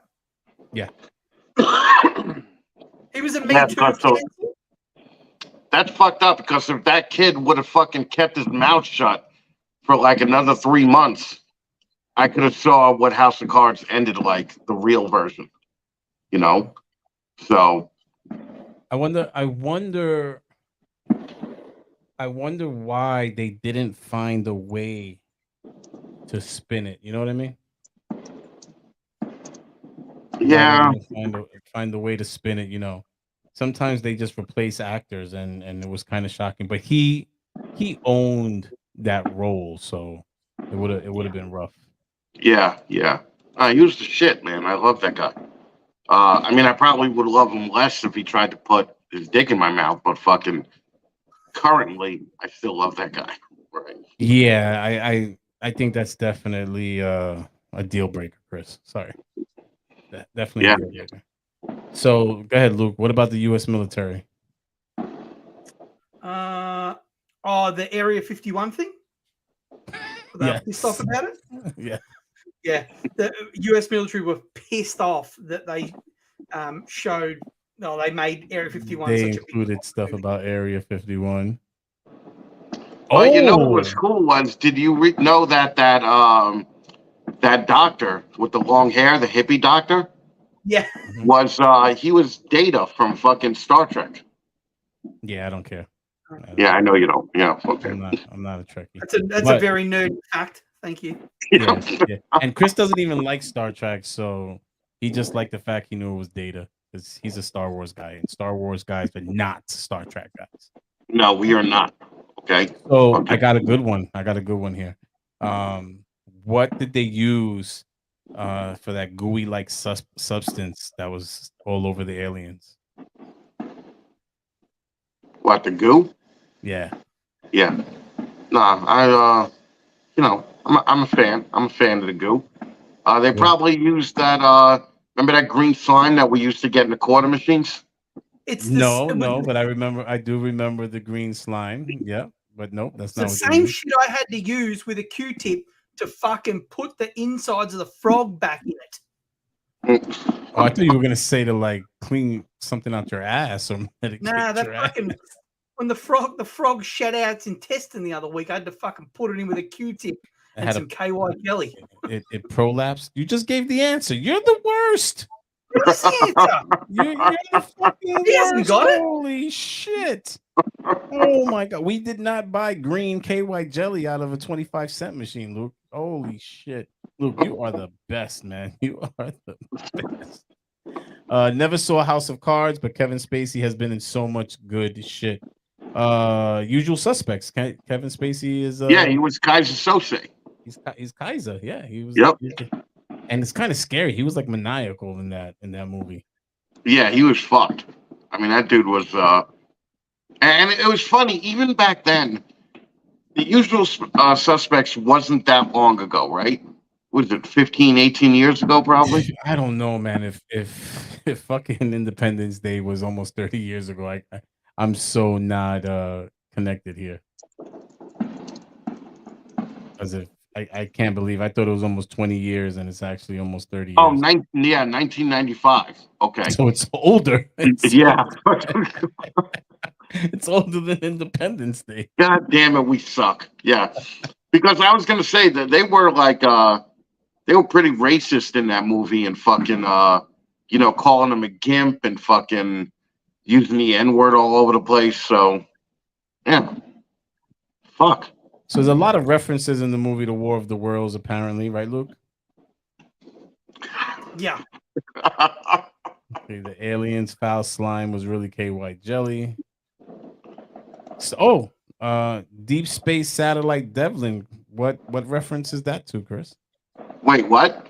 Yeah. He was a Me Too cancel. That's fucked up, because if that kid would have fucking kept his mouth shut for like another 3 months, I could have saw what House of Cards ended like, the real version. So I wonder why they didn't find a way to spin it. You know what I mean? Yeah. Find a way to spin it. Sometimes they just replace actors, and it was kind of shocking. But he owned that role, so it would have been rough. Yeah. He was the shit, man. I love that guy. I probably would love him less if he tried to put his dick in my mouth, but fucking currently, I still love that guy. Right? Yeah, I think that's definitely a deal breaker, Chris. Sorry, definitely. Yeah. A deal breaker. So go ahead, Luke. What about the U.S. military? The Area 51 thing. That pissed off about it. Yeah. Yeah, the U.S. military were pissed off that they showed. No, they made Area 51 They such a big included stuff movie. about Area 51. You know what was Oh, cool was, did you know that that doctor with the long hair, the hippie doctor, Yeah, mhm. was he was Data from fucking Star Trek. Yeah, I don't care. Yeah, I know you don't. Yeah, okay. I'm not a Trekkie. that's a But very nerd fact. Thank you. yeah, yeah. And Chris doesn't even like Star Trek, so he just liked the fact he knew it was Data because he's a Star Wars guy, and Star Wars guys are not Star Trek guys. No, we are not. Okay. So Okay. I got a good one. I got a good one here. What did they use for that gooey like substance that was all over the aliens? What, the goo? Yeah. Yeah. Nah, I'm a fan. I'm a fan of the goo. They probably used that. Remember that green slime that we used to get in the quarter machines? It's No, but I do remember the green slime. Yeah, but nope, that's it's not the what they same used. shit I had to use with a Q-tip to fucking put the insides of the frog back in it. Oh, I thought you were gonna say to like clean something out your ass or medicate Nah, that your ass. fucking when the frog shed out its intestine the other week, I had to fucking put it in with a Q-tip and some KY jelly. It prolapsed. You just gave the answer. You're the worst. What is the answer? You're the fucking He hasn't worst. got it. Holy shit. Oh my god. We did not buy green KY jelly out of a 25-cent machine, Luke. Holy shit. Luke, you are the best, man. You are the best. Never saw House of Cards, but Kevin Spacey has been in so much good shit. Usual Suspects. Kevin Spacey is yeah, he was Kaiser Sose. He's Kaiser. Yeah, he was. Yep. And it's kind of scary. He was like maniacal in that movie. Yeah, he was fucked. I mean, that dude was. And it was funny, even back then. The Usual Suspects wasn't that long ago, right? Was it 15, 18 years ago, probably? I don't know, man. If fucking Independence Day was almost 30 years ago, I'm so not connected here. As if I can't believe I thought it was almost 20 years and it's actually almost 30 years. Oh, 1995. Okay. So it's older. Yeah. It's older than Independence Day. God damn it, we suck. Yeah. Because I was gonna say that they were like they were pretty racist in that movie and fucking calling him a gimp and fucking using the N-word all over the place. So yeah. Fuck. So there's a lot of references in the movie to War of the Worlds, apparently, right, Luke? Yeah. Okay, the aliens foul slime was really KY jelly. So, Deep Space Satellite Devlin. What reference is that to, Chris? Wait, what?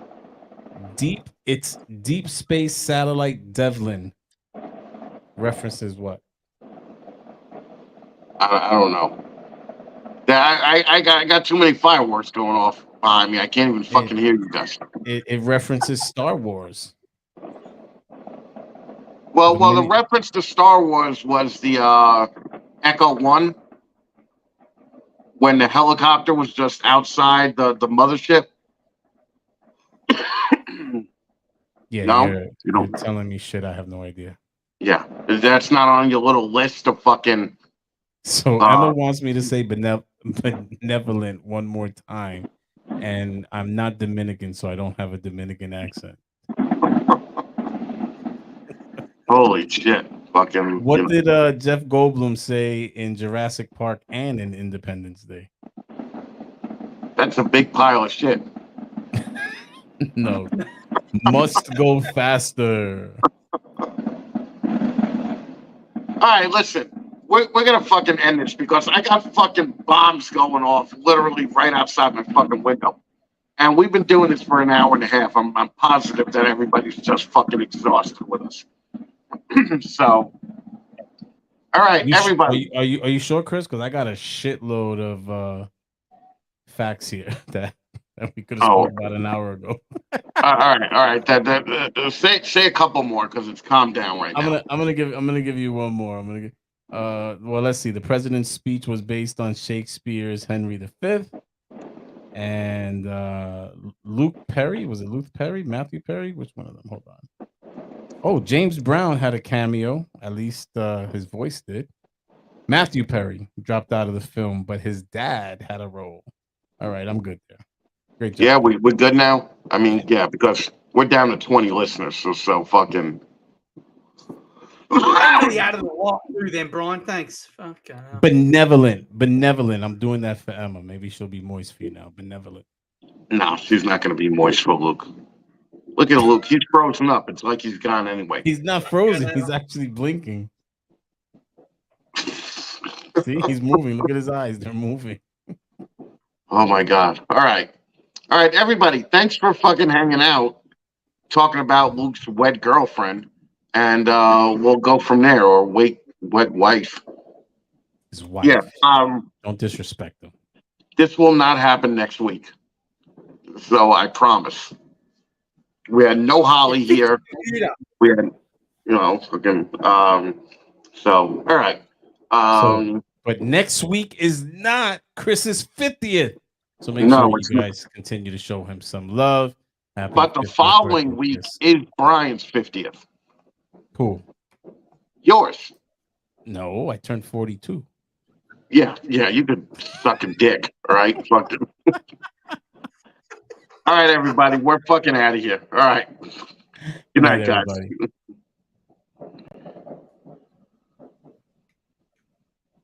It's Deep Space Satellite Devlin. References what? I don't know. I got too many fireworks going off behind me. I can't even fucking hear you guys. It references Star Wars. Well, the reference to Star Wars was the Echo 1 when the helicopter was just outside the mothership. Yeah, no, you're telling me shit. I have no idea. Yeah, that's not on your little list of fucking. So Emma wants me to say benevolent one more time, and I'm not Dominican, so I don't have a Dominican accent. Holy shit! Fucking. What did Jeff Goldblum say in Jurassic Park and in Independence Day? That's a big pile of shit. No, must go faster. All right, listen. We're gonna fucking end this because I got fucking bombs going off literally right outside my fucking window, and we've been doing this for an hour and a half. I'm positive that everybody's just fucking exhausted with us. So, all right, everybody. Are you sure, Chris? Because I got a shitload of facts here that we could have spoke about an hour ago. all right. Say a couple more because it's calmed down right now. I'm gonna give you one more. Well, let's see. The president's speech was based on Shakespeare's Henry V. And Luke Perry, was it Luke Perry? Matthew Perry? Which one of them? Hold on. Oh, James Brown had a cameo. At least his voice did. Matthew Perry dropped out of the film, but his dad had a role. All right, I'm good there. Great job. Yeah, we're good now. I mean, yeah, because we're down to 20 listeners, so fucking. Really out of the lot too, then, Brian. Thanks. Fucking hell. Benevolent. I'm doing that for Emma. Maybe she'll be moist for you now. Benevolent. No, she's not going to be moist for Luke. Look at Luke. He's frozen up. It's like he's gone anyway. He's not frozen. He's actually blinking. See, he's moving. Look at his eyes. They're moving. Oh, my God. All right, everybody. Thanks for fucking hanging out, talking about Luke's wet girlfriend. And we'll go from there, or wet wife. His wife. Yeah. Don't disrespect him. This will not happen next week. So I promise. We had no Holly here. We had, fucking. So all right. But next week is not Chris's 50th. So make sure you guys continue to show him some love. But the following week is Brian's 50th. Cool. Yours. No, I turned 42. Yeah, you could suck a dick, all right? Fucking. All right, everybody, we're fucking out of here. All right. Good night, guys. Everybody.